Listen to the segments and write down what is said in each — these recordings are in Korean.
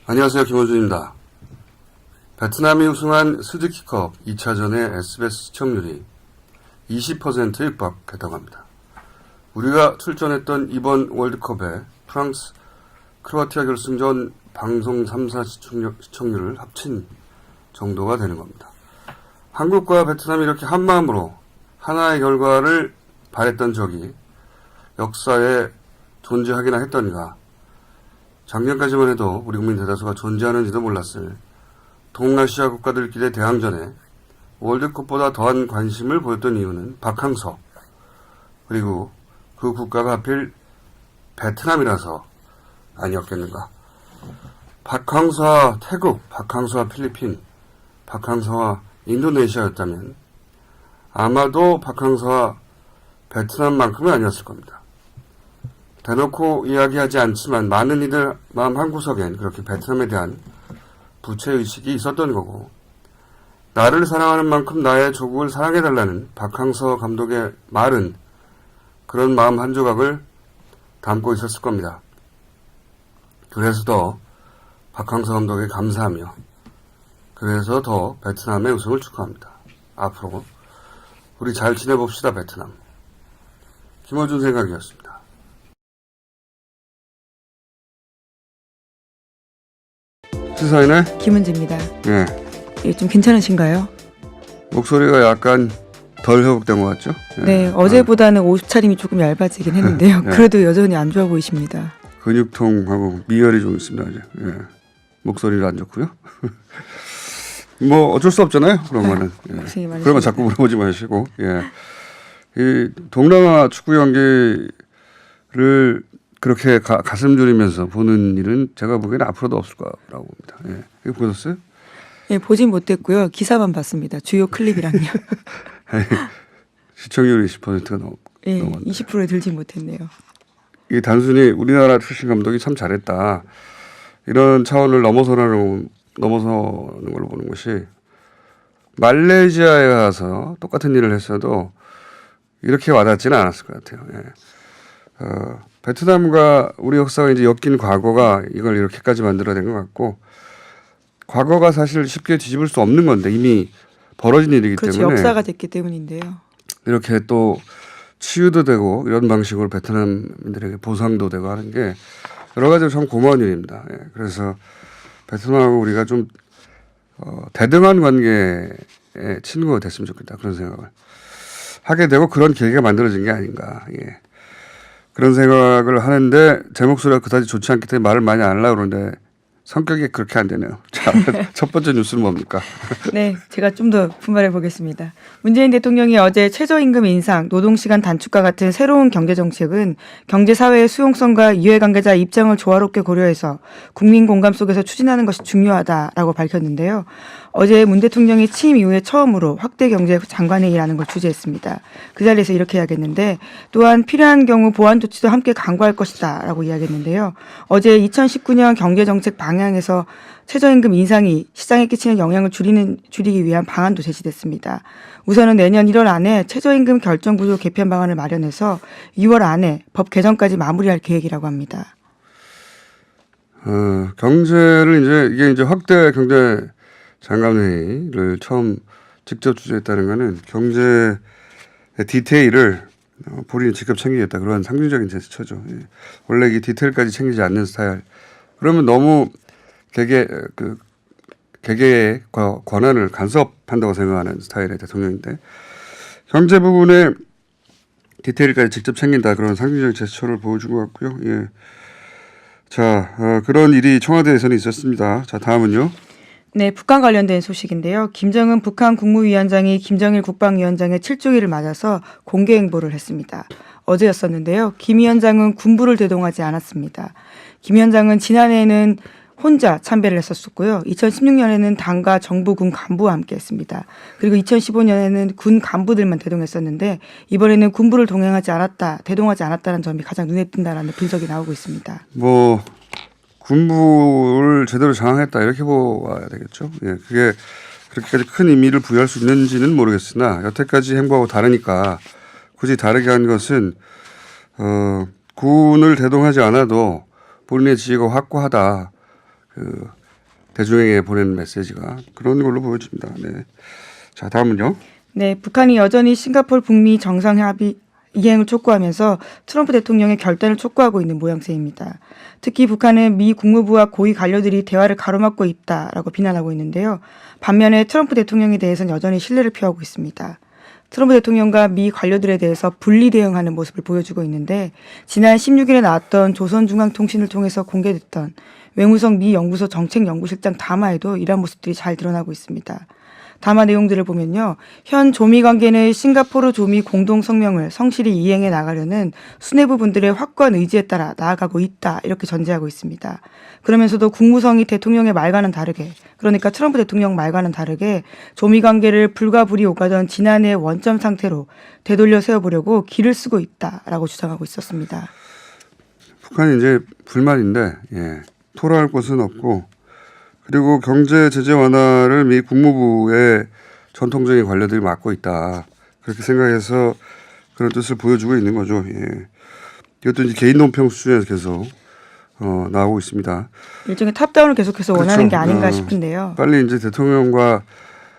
안녕하세요. 김호준입니다. 베트남이 우승한 스즈키컵 2차전의 SBS 시청률이 20%에 육박했다고 합니다. 우리가 출전했던 이번 월드컵에 프랑스, 크로아티아 결승전 방송 3사 시청률을 합친 정도가 되는 겁니다. 한국과 베트남이 이렇게 한마음으로 하나의 결과를 바랬던 적이 역사에 존재하기나 했던가. 작년까지만 해도 우리 국민 대다수가 존재하는지도 몰랐을 동아시아 국가들끼리의 대항전에 월드컵보다 더한 관심을 보였던 이유는 박항서, 그리고 그 국가가 하필 베트남이라서 아니었겠는가. 박항서와 태국, 박항서와 필리핀, 박항서와 인도네시아였다면 아마도 박항서와 베트남만큼은 아니었을 겁니다. 대놓고 이야기하지 않지만 많은 이들 마음 한구석엔 그렇게 베트남에 대한 부채의식이 있었던 거고, 나를 사랑하는 만큼 나의 조국을 사랑해달라는 박항서 감독의 말은 그런 마음 한 조각을 담고 있었을 겁니다. 그래서 더 박항서 감독에 감사하며, 그래서 더 베트남의 우승을 축하합니다. 앞으로 우리 잘 지내봅시다, 베트남. 김어준 생각이었습니다. 시사인의 김은지입니다. 예. 예, 좀 괜찮으신가요? 목소리가 약간 덜 회복된 것 같죠? 예. 네, 어제보다는 옷차림이 조금 얇아지긴 했는데요. 예. 그래도 여전히 안 좋아 보이십니다. 근육통하고 미열이 좀 있습니다. 이제. 예. 목소리가 안 좋고요. 뭐 어쩔 수 없잖아요. 그런 거는. 예. 그런 거 자꾸 물어보지 마시고. 예. 이 동남아 축구 경기를 그렇게 가슴 졸이면서 보는 일은 제가 보기에는 앞으로도 없을 거라고 봅니다. 예. 이거 보셨어요? 예, 보진 못했고요. 기사만 봤습니다. 주요 클립이랑요. 시청률이 20%가 넘었네요. 예, 20%에 들진 못했네요. 이게 단순히 우리나라 출신 감독이 참 잘했다, 이런 차원을 넘어서는 걸로 보는 것이, 말레이시아에 가서 똑같은 일을 했어도 이렇게 와닿지는 않았을 것 같아요. 예. 베트남과 우리 역사가 이제 엮인 과거가 이걸 이렇게까지 만들어낸 것 같고, 과거가 사실 쉽게 뒤집을 수 없는 건데 이미 벌어진 일이기 그렇죠, 때문에 역사가 됐기 때문인데요. 이렇게 또 치유도 되고 이런 방식으로 베트남인들에게 보상도 되고 하는 게 여러 가지로 참 고마운 일입니다. 예. 그래서 베트남하고 우리가 좀 대등한 관계의 친구가 됐으면 좋겠다, 그런 생각을 하게 되고 그런 계기가 만들어진 게 아닌가. 예. 그런 생각을 하는데 제 목소리가 그다지 좋지 않기 때문에 말을 많이 안 하려고 그러는데 성격이 그렇게 안 되네요. 자, 첫 번째 뉴스는 뭡니까? 네, 제가 좀 더 분발해 보겠습니다. 문재인 대통령이 어제 최저임금 인상, 노동시간 단축과 같은 새로운 경제정책은 경제사회의 수용성과 이해관계자 입장을 조화롭게 고려해서 국민 공감 속에서 추진하는 것이 중요하다라고 밝혔는데요. 어제 문 대통령이 취임 이후에 처음으로 확대 경제 장관회의라는 걸 주재했습니다. 그 자리에서 이렇게 이야기했는데, 또한 필요한 경우 보완 조치도 함께 강구할 것이다라고 이야기했는데요. 어제 2019년 경제정책 방향에서 최저임금 인상이 시장에 끼치는 영향을 줄이기 위한 방안도 제시됐습니다. 우선은 내년 1월 안에 최저임금 결정구조 개편 방안을 마련해서 2월 안에 법 개정까지 마무리할 계획이라고 합니다. 경제를 이게 이제 확대 경제 장관회의를 처음 직접 주재했다는 것은 경제 디테일을 본인이 직접 챙기겠다, 그런 상징적인 제스처죠. 예. 원래 이 디테일까지 챙기지 않는 스타일. 그러면 너무 개개의 권한을 간섭한다고 생각하는 스타일의 대통령인데, 경제 부분에 디테일까지 직접 챙긴다, 그런 상징적인 제스처를 보여준 것 같고요. 예. 자, 그런 일이 청와대에서는 있었습니다. 자, 다음은요. 네, 북한 관련된 소식인데요. 김정은 북한 국무위원장이 김정일 국방위원장의 7주기를 맞아서 공개 행보를 했습니다. 어제였었는데요. 김 위원장은 군부를 대동하지 않았습니다. 김 위원장은 지난해에는 혼자 참배를 했었고요. 2016년에는 당과 정부 군 간부와 함께 했습니다. 그리고 2015년에는 군 간부들만 대동했었는데, 이번에는 군부를 대동하지 않았다는 점이 가장 눈에 띈다라는 분석이 나오고 있습니다. 뭐 군부를 제대로 장악했다, 이렇게 보아야 되겠죠. 예, 그게 그렇게까지 큰 의미를 부여할 수 있는지는 모르겠으나 여태까지 행보하고 다르니까 굳이 다르게 한 것은 군을 대동하지 않아도 본인의 지위가 확고하다, 그 대중에게 보내는 메시지가 그런 걸로 보여집니다. 네. 자, 다음은요. 네, 북한이 여전히 싱가포르 북미 정상협의 이행을 촉구하면서 트럼프 대통령의 결단을 촉구하고 있는 모양새입니다. 특히 북한은 미 국무부와 고위 관료들이 대화를 가로막고 있다라고 비난하고 있는데요. 반면에 트럼프 대통령에 대해서는 여전히 신뢰를 표하고 있습니다. 트럼프 대통령과 미 관료들에 대해서 분리 대응하는 모습을 보여주고 있는데 지난 16일에 나왔던 조선중앙통신을 통해서 공개됐던 외무성 미 연구소 정책연구실장 담화에도 이러한 모습들이 잘 드러나고 있습니다. 담화 내용들을 보면요. 현 조미 관계는 싱가포르 조미 공동성명을 성실히 이행해 나가려는 수뇌부 분들의 확고한 의지에 따라 나아가고 있다. 이렇게 전제하고 있습니다. 그러면서도 국무성이 대통령의 말과는 다르게 그러니까 트럼프 대통령 말과는 다르게 조미 관계를 불가불이 오가던 지난해의 원점 상태로 되돌려 세워보려고 길을 쓰고 있다라고 주장하고 있었습니다. 북한이 이제 불만인데 토로할 곳은 없고 그리고 경제 제재 완화를 미 국무부의 전통적인 관료들이 맡고 있다. 그렇게 생각해서 그런 뜻을 보여주고 있는 거죠. 이것도 이제 개인 논평 수준에서 계속 나오고 있습니다. 일종의 탑다운을 계속해서 그렇죠. 원하는 게 아닌가 싶은데요. 빨리 이제 대통령과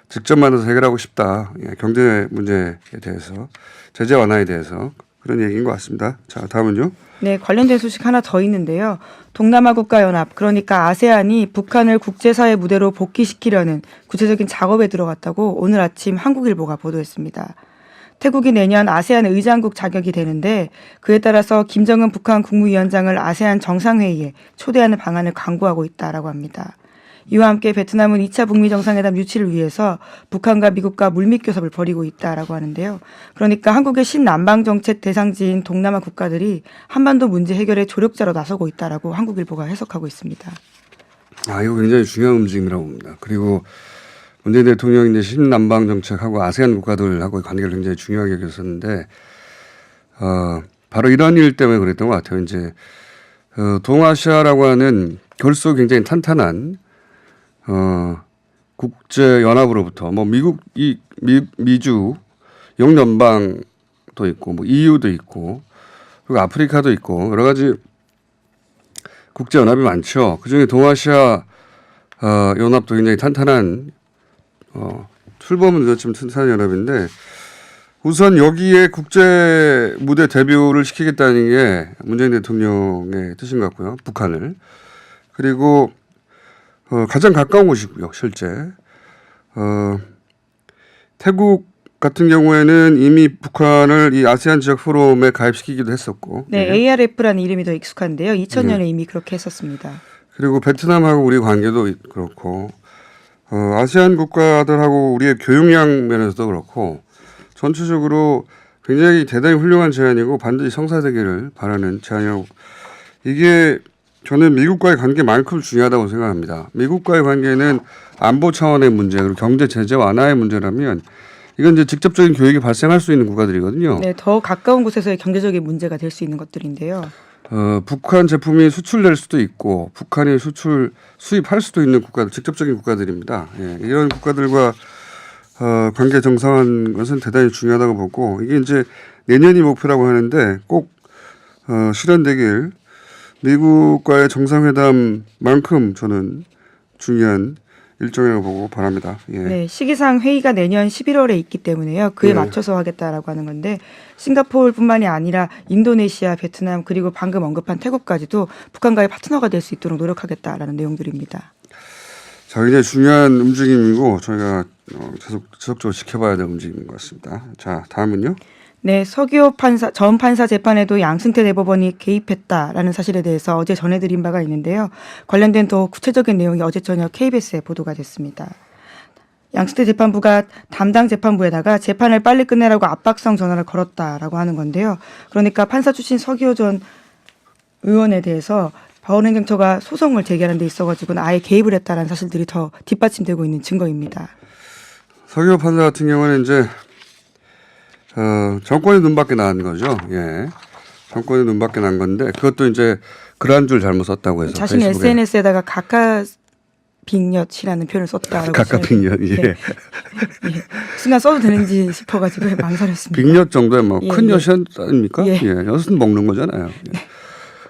직접 만나서 해결하고 싶다. 경제 문제에 대해서 제재 완화에 대해서 그런 얘기인 것 같습니다. 자, 다음은요. 네, 관련된 소식 하나 더 있는데요. 동남아 국가연합, 그러니까 아세안이 북한을 국제사회 무대로 복귀시키려는 구체적인 작업에 들어갔다고 오늘 아침 한국일보가 보도했습니다. 태국이 내년 아세안 의장국 자격이 되는데 그에 따라서 김정은 북한 국무위원장을 아세안 정상회의에 초대하는 방안을 강구하고 있다라고 합니다. 이와 함께 베트남은 2차 북미 정상회담 유치를 위해서 북한과 미국과 물밑 교섭을 벌이고 있다라고 하는데요. 그러니까 한국의 신남방 정책 대상지인 동남아 국가들이 한반도 문제 해결에 조력자로 나서고 있다라고 한국일보가 해석하고 있습니다. 이거 굉장히 중요한 움직임이라고 봅니다. 그리고 문재인 대통령이 이제 신남방 정책하고 아세안 국가들하고의 관계를 굉장히 중요하게 여겼었는데 바로 이런 일 때문에 그랬던 것 같아요. 이제 동아시아라고 하는 결속 굉장히 탄탄한 국제 연합으로부터 뭐 미국 미주 영연방도 있고 뭐 EU도 있고 그리고 아프리카도 있고 여러 가지 국제 연합이 많죠. 그중에 동아시아 연합도 굉장히 탄탄한 출범은 늦었지만 탄탄한 연합인데 우선 여기에 국제 무대 데뷔를 시키겠다는 게 문재인 대통령의 뜻인 것 같고요. 북한을 그리고 가장 가까운 곳이고요, 실제. 태국 같은 경우에는 이미 북한을 이 아세안 지역 포럼에 가입시키기도 했었고. 네, ARF라는 이름이 더 익숙한데요. 2000년에 이미 그렇게 했었습니다. 그리고 베트남하고 우리 관계도 그렇고, 아세안 국가들하고 우리의 교육량 면에서도 그렇고, 전체적으로 굉장히 대단히 훌륭한 제안이고 반드시 성사되기를 바라는 제안이라고. 이게 저는 미국과의 관계만큼 중요하다고 생각합니다. 미국과의 관계는 안보 차원의 문제 그리고 경제 제재 완화의 문제라면 이건 이제 직접적인 교육이 발생할 수 있는 국가들이거든요. 네, 더 가까운 곳에서의 경제적인 문제가 될 수 있는 것들인데요. 북한 제품이 수출될 수도 있고 북한이 수입할 수도 있는 국가들, 직접적인 국가들입니다. 이런 국가들과 관계 정상화한 것은 대단히 중요하다고 보고 이게 이제 내년이 목표라고 하는데 꼭 실현되길 미국과의 정상회담만큼 저는 중요한 일정이라고 보고 바랍니다. 네, 시기상 회의가 내년 11월에 있기 때문에요. 그에 맞춰서 하겠다라고 하는 건데 싱가포르뿐만이 아니라 인도네시아, 베트남 그리고 방금 언급한 태국까지도 북한과의 파트너가 될 수 있도록 노력하겠다라는 내용들입니다. 자, 굉장히 중요한 움직임이고 저희가 지속적으로 지켜봐야 될 움직임인 것 같습니다. 자, 다음은요. 네, 서기호 전 판사 재판에도 양승태 대법원이 개입했다라는 사실에 대해서 어제 전해드린 바가 있는데요. 관련된 더 구체적인 내용이 어제 저녁 KBS에 보도가 됐습니다. 양승태 재판부가 담당 재판부에다가 재판을 빨리 끝내라고 압박성 전화를 걸었다라고 하는 건데요. 그러니까 판사 출신 서기호 전 의원에 대해서 법원행정처가 소송을 제기하는 데 있어가지고는 아예 개입을 했다라는 사실들이 더 뒷받침되고 있는 증거입니다. 서기호 판사 같은 경우는 이제 정권의 눈밖에 난 거죠. 정권의 눈밖에 난 건데 그것도 이제 그런 줄 잘못 썼다고 해서 자신 페이스북에. SNS에다가 가까빅엿이라는 표현을 썼다라고. 가까빅엿. 순간 써도 되는지 싶어가지고 망설였습니다. 빅엿 정도에 뭐 큰 엿이 아닙니까? 예. 엿은 먹는 거잖아요.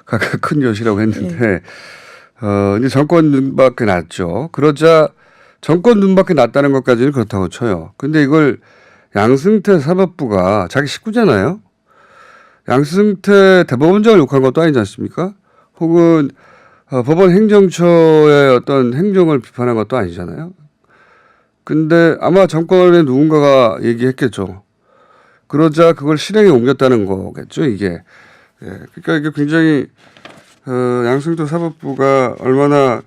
가까 큰 엿이라고 했는데 이제 정권 눈밖에 났죠. 그러자 정권 눈밖에 났다는 것까지는 그렇다고 쳐요. 근데 이걸 양승태 사법부가 자기 식구잖아요. 양승태 대법원장을 욕한 것도 아니지 않습니까? 혹은 법원 행정처의 어떤 행정을 비판한 것도 아니잖아요. 근데 아마 정권의 누군가가 얘기했겠죠. 그러자 그걸 실행에 옮겼다는 거겠죠, 이게. 예, 그러니까 이게 굉장히 양승태 사법부가 얼마나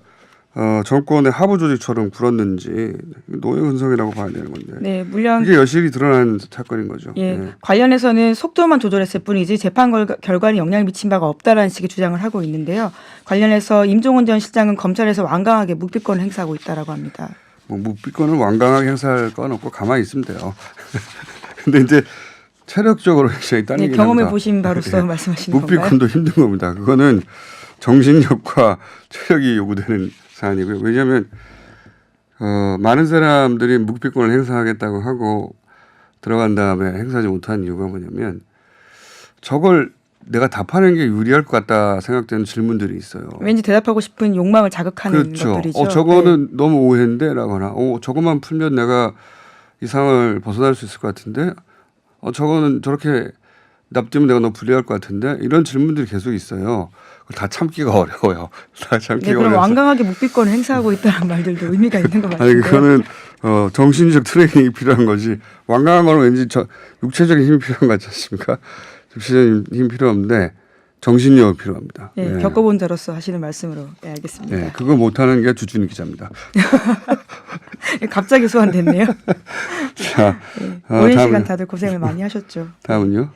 정권의 하부 조직처럼 굴었는지 노예 근성이라고 봐야 되는 건데. 네, 물론 이게 여실히 드러난 사건인 거죠. 예, 예. 관련해서는 속도만 조절했을 뿐이지 재판 결과는 영향을 미친 바가 없다라는 식의 주장을 하고 있는데요. 관련해서 임종원 전 실장은 검찰에서 완강하게 묵비권을 행사하고 있다라고 합니다. 뭐 묵비권을 완강하게 행사할 건 없고 가만히 있으면 돼요. 근데 이제 체력적으로 굉장히 네, 딸리긴 경험해 합니다. 보신 바로서 예. 말씀하시는 건가요? 묵비권도 힘든 겁니다. 그거는 정신력과 체력이 요구되는 사안이고요. 왜냐하면 많은 사람들이 묵비권을 행사하겠다고 하고 들어간 다음에 행사하지 못한 이유가 뭐냐면 저걸 내가 답하는 게 유리할 것 같다 생각되는 질문들이 있어요. 왠지 대답하고 싶은 욕망을 자극하는 그렇죠. 것들이죠. 저거는 너무 오해인데 라거나 저것만 풀면 내가 이 상을 벗어날 수 있을 것 같은데 저거는 저렇게 납득하면 내가 너무 불리할 것 같은데 이런 질문들이 계속 있어요. 다 참기가 어려워요. 다 참기가 네, 그럼 어려워서. 완강하게 묵비권을 행사하고 있다는 말들도 의미가 있는 것 같은데요. 아니 그거는 정신적 트레이닝이 필요한 거지. 완강한 거는 왠지 육체적인 힘이 필요한 것 같지 않습니까? 육체적인 힘이 필요 없는데 정신력이 필요합니다. 네, 네. 겪어본 자로서 하시는 말씀으로 네, 알겠습니다. 네, 그거 못하는 게 주준희 기자입니다. 갑자기 소환됐네요. 자, 네, 오랜 다음은- 시간 다들 고생을 많이 하셨죠. 다음은요.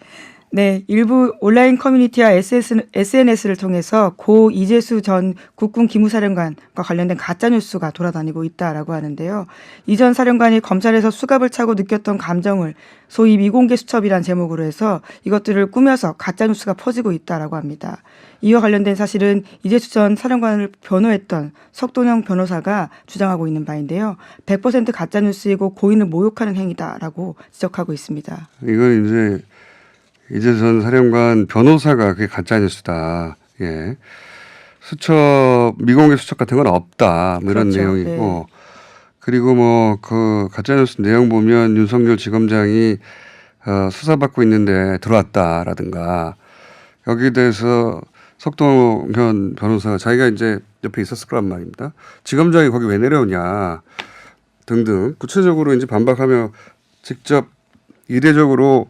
네, 일부 온라인 커뮤니티와 SNS를 통해서 고 이재수 전 국군 기무사령관과 관련된 가짜 뉴스가 돌아다니고 있다라고 하는데요. 이 전 사령관이 검찰에서 수갑을 차고 느꼈던 감정을 소위 미공개 수첩이란 제목으로 해서 이것들을 꾸며서 가짜 뉴스가 퍼지고 있다라고 합니다. 이와 관련된 사실은 이재수 전 사령관을 변호했던 석동영 변호사가 주장하고 있는 바인데요. 100% 가짜 뉴스이고 고인을 모욕하는 행위다라고 지적하고 있습니다. 이건 이제 이재선 사령관 변호사가 그게 가짜 뉴스다. 예. 수첩 미공개 수첩 같은 건 없다. 뭐 이런 그렇죠. 내용이고 그리고 뭐 그 가짜 뉴스 내용 보면 윤석열 지검장이 수사받고 있는데 들어왔다라든가 여기에 대해서 석동현 변호사가 자기가 이제 옆에 있었을 거란 말입니다. 지검장이 거기 왜 내려오냐 등등 구체적으로 이제 반박하며 직접 이례적으로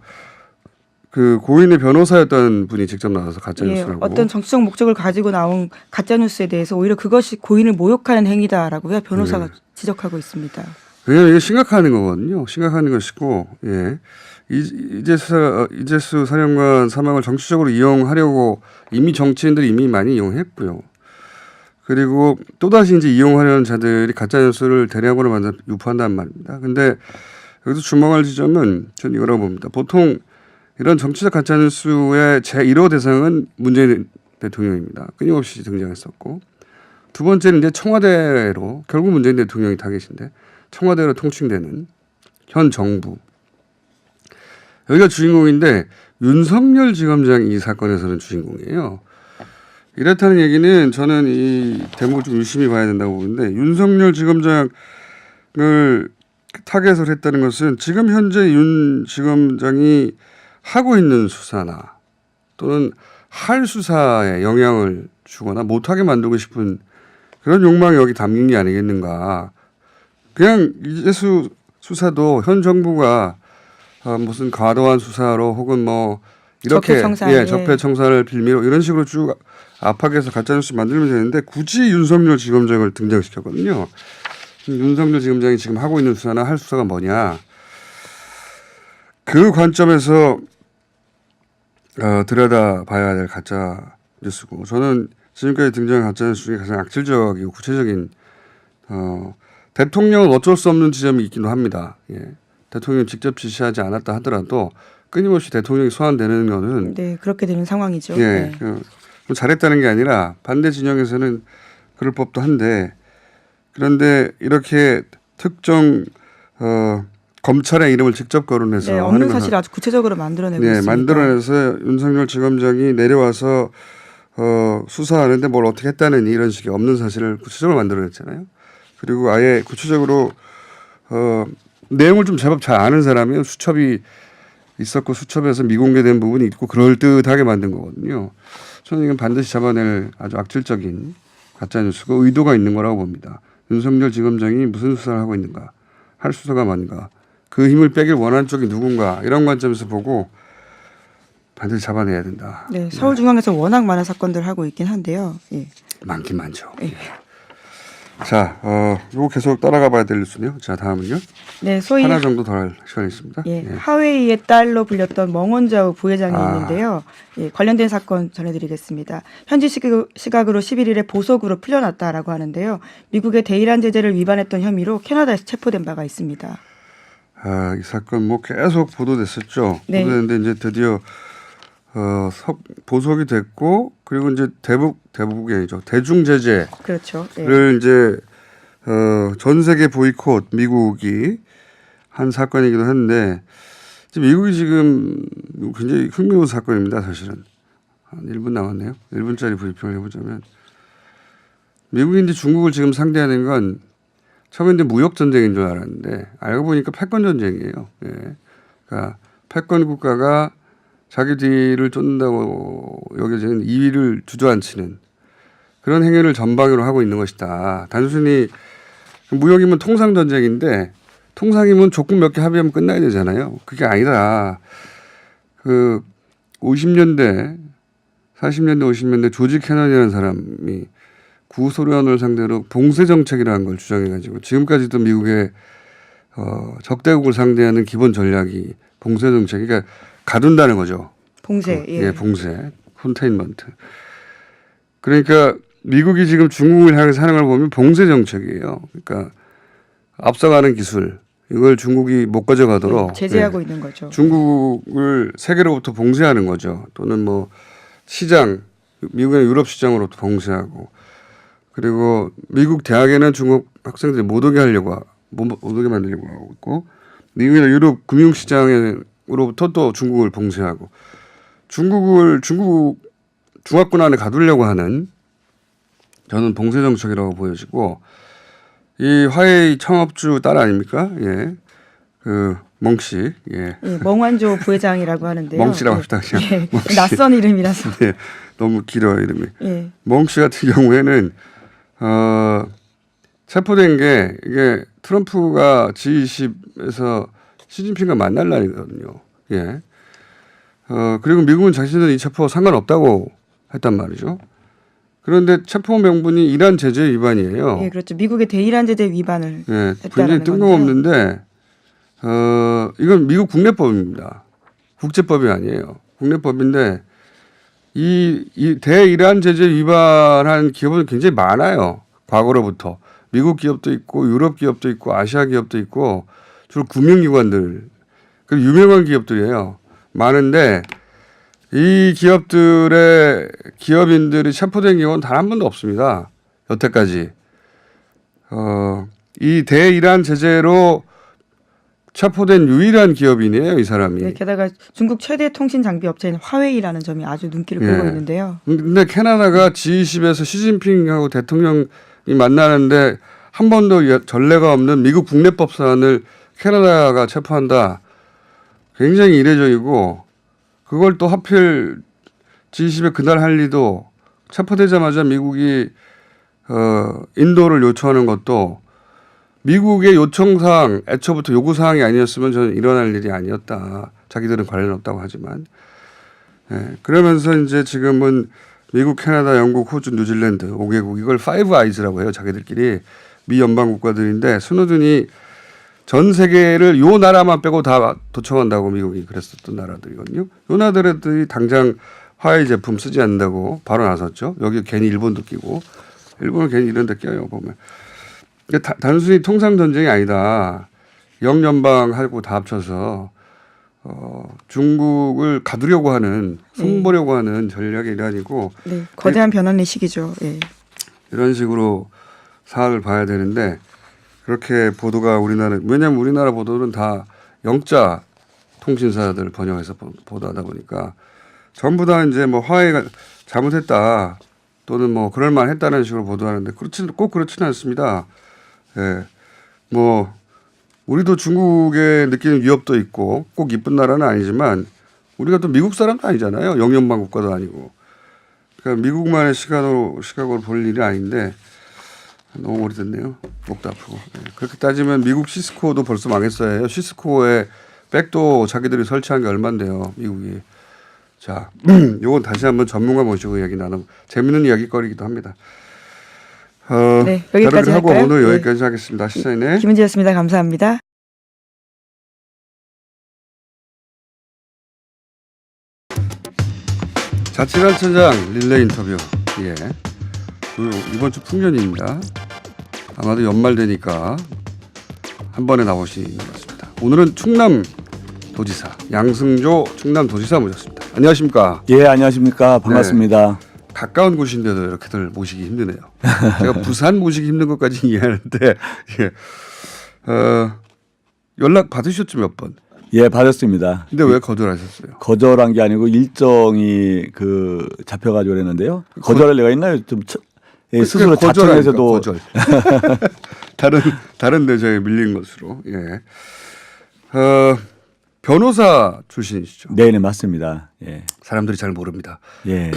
그 고인의 변호사였던 분이 직접 나와서 가짜 예, 뉴스라고. 어떤 정치적 목적을 가지고 나온 가짜 뉴스에 대해서 오히려 그것이 고인을 모욕하는 행위다라고요. 변호사가 지적하고 있습니다. 왜냐하면 이게 심각한 거거든요. 심각한 것이고, 예. 이재수 사령관 사망을 정치적으로 이용하려고 이미 정치인들이 이미 많이 이용했고요. 그리고 또다시 이제 이용하려는 자들이 가짜 뉴스를 대량으로 만나 유포한다는 말입니다. 근데 여기서 주목할 지점은 전 이거라고 봅니다. 보통 이런 정치적 가짜뉴스의 제1호 대상은 문재인 대통령입니다. 끊임없이 등장했었고 두 번째는 이제 청와대로 결국 문재인 대통령이 타겟인데 청와대로 통칭되는 현 정부 여기가 주인공인데 윤석열 지검장이 이 사건에서는 주인공이에요. 이렇다는 얘기는 저는 이 대목을 좀 유심히 봐야 된다고 보는데 윤석열 지검장을 타겟을 했다는 것은 지금 현재 윤 지검장이 하고 있는 수사나 또는 할 수사에 영향을 주거나 못하게 만들고 싶은 그런 욕망이 여기 담긴 게 아니겠는가. 그냥 이재수 수사도 현 정부가 무슨 과도한 수사로 혹은 뭐 이렇게 적폐청산을 빌미로 이런 식으로 쭉 압박해서 가짜뉴스 만들면 되는데 굳이 윤석열 지검장을 등장시켰거든요. 윤석열 지검장이 지금 하고 있는 수사나 할 수사가 뭐냐. 그 관점에서 들여다봐야 될 가짜 뉴스고 저는 지금까지 등장한 가짜 뉴스 중에 가장 악질적이고 구체적인 대통령은 어쩔 수 없는 지점이 있기도 합니다. 예. 대통령이 직접 지시하지 않았다 하더라도 끊임없이 대통령이 소환되는 것은 네, 그렇게 되는 상황이죠. 예, 네. 잘했다는 게 아니라 반대 진영에서는 그럴 법도 한데 그런데 이렇게 특정 검찰의 이름을 직접 거론해서 네, 없는 사실을 아주 구체적으로 만들어내고 있습니다. 만들어내서 윤석열 지검장이 내려와서 수사하는데 뭘 어떻게 했다는 이런 식의 없는 사실을 구체적으로 만들어냈잖아요. 그리고 아예 구체적으로 내용을 좀 제법 잘 아는 사람이 수첩이 있었고 수첩에서 미공개된 부분이 있고 그럴듯하게 만든 거거든요. 저는 이건 반드시 잡아낼 아주 악질적인 가짜뉴스고 의도가 있는 거라고 봅니다. 윤석열 지검장이 무슨 수사를 하고 있는가, 할 수사가 뭔가, 그 힘을 빼길 원하는 쪽이 누군가 이런 관점에서 보고 반드시 잡아내야 된다. 네, 서울중앙에서 워낙 많은 사건들 하고 있긴 한데요. 예. 많긴 많죠. 예. 자, 이거 계속 따라가 봐야 될 뉴스네요. 자, 다음은요. 네, 소위 하나 정도 더 할 시간이 있습니다. 예, 하웨이의 딸로 불렸던 멍원자우 부회장이 있는데요. 예, 관련된 사건 전해드리겠습니다. 현지 시각으로 11일에 보석으로 풀려났다라고 하는데요. 미국의 대이란 제재를 위반했던 혐의로 캐나다에서 체포된 바가 있습니다. 이 사건 뭐 계속 보도됐었죠. 네. 보도됐는데 이제 드디어 보석이 됐고 그리고 이제 대북이 아니죠. 대중 제재를 그렇죠. 예. 이제 전 세계 보이콧 미국이 한 사건이기도 한데 미국이 지금 굉장히 흥미로운 사건입니다. 사실은 한 1분 남았네요. 1분짜리 브리핑을 해보자면 미국이 이제 중국을 지금 상대하는 건 처음에 이제 무역 전쟁인 줄 알았는데 알고 보니까 패권 전쟁이에요. 예. 그러니까 패권 국가가 자기 뒤를 쫓는다고 여겨지는 이위를 주저앉히는 그런 행위를 전방위로 하고 있는 것이다. 단순히 무역이면 통상 전쟁인데 통상이면 조건 몇 개 합의하면 끝나야 되잖아요. 그게 아니라 그 50년대, 40년대, 50년대 조지 캐넌이라는 사람이 구소련을 상대로 봉쇄 정책이라는 걸 주장해가지고 지금까지도 미국의 적대국을 상대하는 기본 전략이 봉쇄 정책, 그러니까 가둔다는 거죠. 봉쇄. 예. 봉쇄, 컨테인먼트. 그러니까 미국이 지금 중국을 향해서 하는 걸 보면 봉쇄 정책이에요. 그러니까 앞서가는 기술 이걸 중국이 못 가져가도록 제재하고 있는 거죠. 중국을 세계로부터 봉쇄하는 거죠. 또는 뭐 시장, 미국의 유럽 시장으로부터 봉쇄하고 그리고 미국 대학에는 중국 학생들이 못 오게 만들려고 하고 있고 미국이나 유럽 금융시장으로부터 또 중국을 봉쇄하고 중국 중화권 안에 가두려고 하는 저는 봉쇄 정책이라고 보여지고 이 화웨이 창업주 딸 아닙니까? 예. 그 멍씨. 예. 예, 멍완조 부회장이라고 하는데요. 멍씨라고 합시다. 예, 낯선 이름이라서. 네, 너무 길어요 이름이. 예. 멍씨 같은 경우에는 체포된 게 이게 트럼프가 G20에서 시진핑과 만날 날이거든요. 예. 그리고 미국은 자신들은 이 체포 상관없다고 했단 말이죠. 그런데 체포 명분이 이란 제재 위반이에요. 예, 그렇죠. 미국의 대이란 제재 위반을 예, 했다라는 굉장히 뜬금없는데 이건 미국 국내법입니다. 국제법이 아니에요. 국내법인데 이 대이란 제재 위반한 기업은 굉장히 많아요. 과거로부터 미국 기업도 있고 유럽 기업도 있고 아시아 기업도 있고 주로 금융기관들 그 유명한 기업들이에요. 많은데 이 기업들의 기업인들이 체포된 경우는 단 한 번도 없습니다. 여태까지. 이 대이란 제재로 체포된 유일한 기업인이에요, 이 사람이. 네, 게다가 중국 최대 통신 장비 업체인 화웨이라는 점이 아주 눈길을 끌고 있는데요. 근데 캐나다가 G20에서 시진핑하고 대통령이 만나는데 한 번도 전례가 없는 미국 국내법 사안을 캐나다가 체포한다. 굉장히 이례적이고 그걸 또 하필 G20에 그날 할 리도 체포되자마자 미국이 인도를 요청하는 것도 미국의 요청사항 애초부터 요구사항이 아니었으면 저는 일어날 일이 아니었다. 자기들은 관련 없다고 하지만. 예, 그러면서 이제 지금은 미국, 캐나다, 영국, 호주, 뉴질랜드 5개국 이걸 파이브 아이즈라고 해요. 자기들끼리 미 연방 국가들인데 스노든이 전 세계를 요 나라만 빼고 다 도청한다고 미국이 그랬었던 나라들이거든요. 요 나라들이 당장 화웨이 제품 쓰지 않는다고 바로 나섰죠. 여기 괜히 일본도 끼고 일본은 괜히 이런 데 껴요 보면. 단순히 통상 전쟁이 아니다. 영연방하고 다 합쳐서 중국을 가두려고 하는 손보려고 하는 전략의 일환이고 네, 거대한 변환의 시기죠. 예. 이런 식으로 사안을 봐야 되는데 그렇게 보도가 왜냐하면 우리나라 보도는 다 영자 통신사들 번역해서 보도하다 보니까 전부 다 이제 뭐 화해가 잘못했다 또는 뭐 그럴 만했다는 식으로 보도하는데 꼭 그렇지는 않습니다. 예. 뭐 우리도 중국에 느끼는 위협도 있고 꼭 이쁜 나라는 아니지만 우리가 또 미국 사람도 아니잖아요. 영연방 국가도 아니고. 그러니까 미국만의 시각으로 볼 일이 아닌데 너무 오래됐네요. 목도 아프고. 예. 그렇게 따지면 미국 시스코도 벌써 망했어야 해요. 시스코에 백도 자기들이 설치한 게 얼만데요. 미국이. 자, 요건 다시 한번 전문가 모시고 이야기 나누고 재밌는 이야기거리기도 합니다. 네, 여기까지 하고 할까요? 오늘 네. 여기까지 하겠습니다. 시사인의 김은지였습니다. 감사합니다. 자치단체장 릴레이 인터뷰. 예. 이번 주 풍년입니다. 아마도 연말 되니까 한 번에 나오시는 것 같습니다. 오늘은 충남도지사 양승조 충남도지사 모셨습니다. 안녕하십니까? 예, 안녕하십니까. 반갑습니다. 가까운 곳인데도 이렇게들 모시기 힘드네요. 제가 부산 모시기 힘든 것까지 이해하는데 예. 연락 받으셨죠 몇 번? 예, 받았습니다. 근데 왜 거절하셨어요? 거절한 게 아니고 일정이 잡혀가지고 그랬는데요. 거절할 리가 있나요? 스스로 자청해서도 거절. 다른 대자에 밀린 것으로. 예. 변호사 출신이시죠? 네네 맞습니다. 예. 사람들이 잘 모릅니다. 예.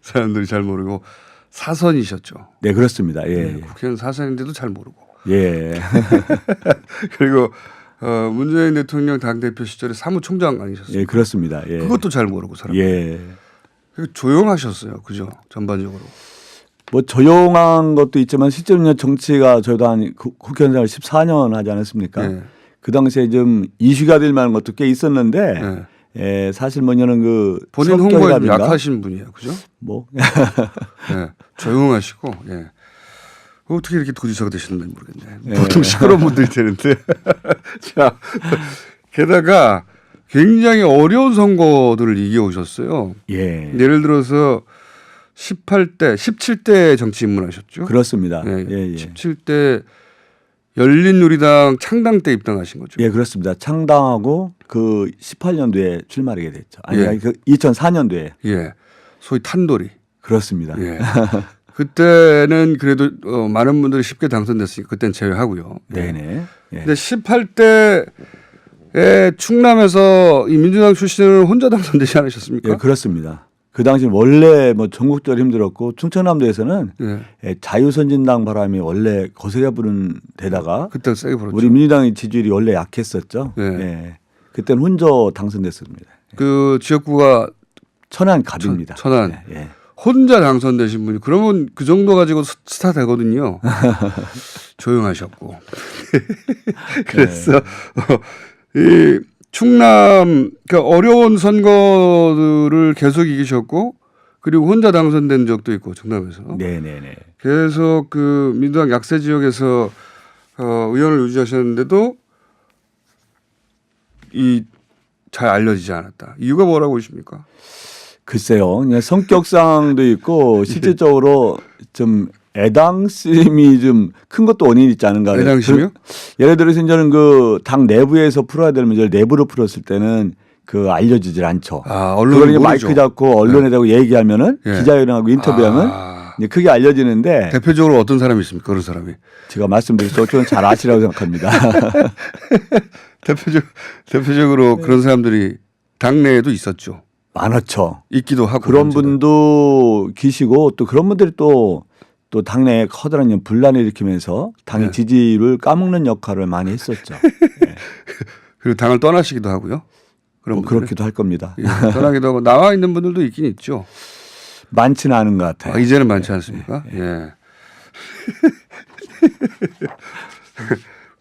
사람들이 잘 모르고 사선이셨죠. 네 그렇습니다. 예. 네, 국회의원 사선인데도 잘 모르고. 예. 그리고 문재인 대통령 당대표 시절에 사무총장 아니셨어요? 예, 그렇습니다. 예. 그것도 잘 모르고 사람. 예. 조용하셨어요, 그죠? 전반적으로. 뭐 조용한 것도 있지만 실제로는 정치가 저도 한 국회의원 생활 14년 하지 않았습니까? 네. 그 당시에 좀 이슈가 될 만한 것도 꽤 있었는데 네. 예, 사실 뭐냐는 본인 홍보에 좀 성격이라든가 약하신 분이에요, 그죠? 뭐 네. 조용하시고. 예. 어떻게 이렇게 도지사가 되시는지 모르겠네. 예. 보통 시끄러운 분들이 되는데. 자, 게다가 굉장히 어려운 선거들을 이겨오셨어요. 예. 예를 들어서 18대, 17대 정치 입문하셨죠? 그렇습니다. 예, 예, 예. 17대 열린우리당 창당 때 입당하신 거죠? 예, 그렇습니다. 창당하고 18년도에 출마하게 됐죠. 아니, 예. 2004년도에. 예. 소위 탄돌이. 그렇습니다. 예. 그때는 그래도 많은 분들이 쉽게 당선됐으니까 그때는 제외하고요. 네네. 예. 근데 18대에 충남에서 이 민주당 출신을 혼자 당선되지 않으셨습니까? 예, 그렇습니다. 그 당시 원래 뭐 전국적으로 힘들었고 충청남도에서는 예. 예, 자유선진당 바람이 원래 거세게 부른 데다가 그때 세게 불었죠. 우리 민주당의 지지율이 원래 약했었죠. 예. 예. 그때는 혼자 당선됐습니다. 그 지역구가 천안 갑입니다. 천안. 예, 예. 혼자 당선되신 분이 그러면 그 정도 가지고 스타 되거든요. 조용하셨고. 그래서 이 충남 그러니까 어려운 선거들을 계속 이기셨고 그리고 혼자 당선된 적도 있고 충남에서. 네네네. 계속 그 민주당 약세 지역에서 의원을 유지하셨는데도 이 잘 알려지지 않았다. 이유가 뭐라고 보십니까? 글쎄요. 그냥 성격상도 있고 실질적으로 좀 애당심이 좀 큰 것도 원인이 있지 않은가. 애당심이요? 예를 들어서 이제는 그 당 내부에서 풀어야 될 문제를 내부로 풀었을 때는 알려지질 않죠. 아, 그걸 언론이 이제 모르죠. 마이크 잡고 언론에 대고 얘기하면은 예. 기자회견하고 인터뷰하면 이제 그게 알려지는데 대표적으로 어떤 사람이 있습니까? 그런 사람이. 제가 말씀드렸죠. 저는 잘 아시라고 생각합니다. 대표적으로 그런 사람들이 당내에도 있었죠. 많았죠. 있기도 하고. 그런 현재도. 분도 계시고 또 그런 분들이 또 당내에 커다란 분란을 일으키면서 당의 네. 지지를 까먹는 역할을 많이 했었죠. 네. 그리고 당을 떠나시기도 하고요. 그런 뭐 분들은. 그렇기도 할 겁니다. 예, 떠나기도 하고 나와 있는 분들도 있긴 있죠. 많지는 않은 것 같아요. 이제는 많지 않습니까? 예.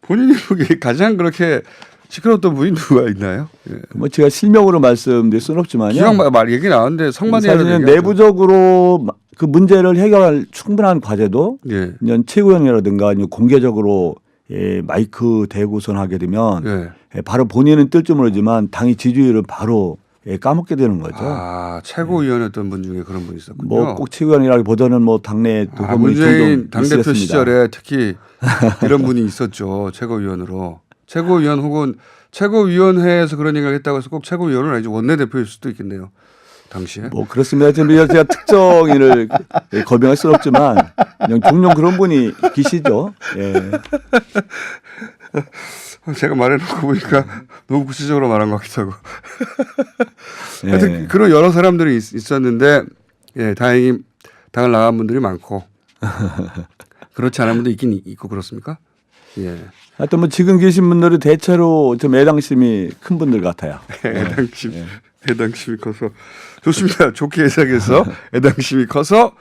본인이 보기에 가장 그렇게 시끄러웠던 분이 누가 있나요? 예. 뭐 제가 실명으로 말씀드릴 수는 없지만요. 기왕 말 얘기 나왔는데 성만 사실은 내부적으로 그 문제를 해결할 충분한 과제도 예. 이제 최고위원이라든가 공개적으로 마이크 대고선 하게 되면 예. 바로 본인은 뜰 줄 모르지만 당의 지지율을 바로 까먹게 되는 거죠. 아, 최고위원이었던 분 중에 그런 분이 있었군요. 뭐 꼭 최고위원이라기보다는 뭐 당내 문재인 당대표 시절에 특히 이런 분이 있었죠. 최고위원으로. 최고위원 혹은 최고위원회에서 그런 얘기를 했다고 해서 꼭 최고위원은 아니죠. 원내대표일 수도 있겠네요. 당시에? 뭐 그렇습니다. 지금 제가 특정인을 거명할 수는 없지만 그냥 종종 그런 분이 계시죠. 예. 제가 말해놓고 보니까 너무 구체적으로 말한 것 같기도 하고. 예. 하여튼 그런 여러 사람들이 있었는데 예, 다행히 당을 나간 분들이 많고 그렇지 않은 분도 있긴 있고 그렇습니까? 예. 하여튼 뭐 지금 계신 분들은 대체로 좀 애당심이 큰 분들 같아요. 애당심, 애당심이 커서 좋습니다. 좋게 해석해서 애당심이 커서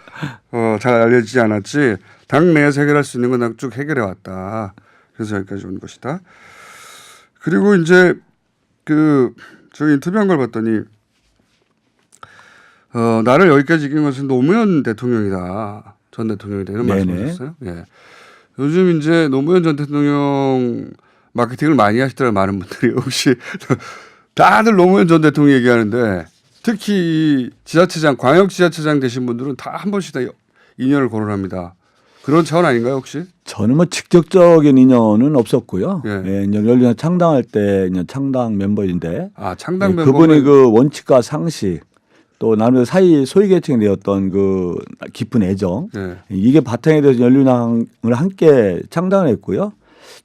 잘 알려지지 않았지 당 내에서 해결할 수 있는 건 쭉 해결해 왔다. 그래서 여기까지 온 것이다. 그리고 이제 저기 인터뷰한 걸 봤더니 나를 여기까지 이긴 것은 노무현 대통령이다. 전 대통령이다. 이런 말씀하셨어요. 예. 요즘 이제 노무현 전 대통령 마케팅을 많이 하시더라고요. 많은 분들이. 혹시 다들 노무현 전 대통령 얘기하는데 특히 지자체장, 광역지자체장 되신 분들은 다 한 번씩 다 인연을 거론합니다. 그런 차원 아닌가요 혹시? 저는 뭐 직접적인 인연은 없었고요. 예. 예, 이제 열린우리당 창당할 때 이제 창당 멤버인데 아 창당 예, 멤버 그분이 그 원칙과 상식 또 나름대로 사회 소외계층이 되었던 그 깊은 애정 예. 이게 바탕에 대해서 열린우리당을 함께 창당을 했고요.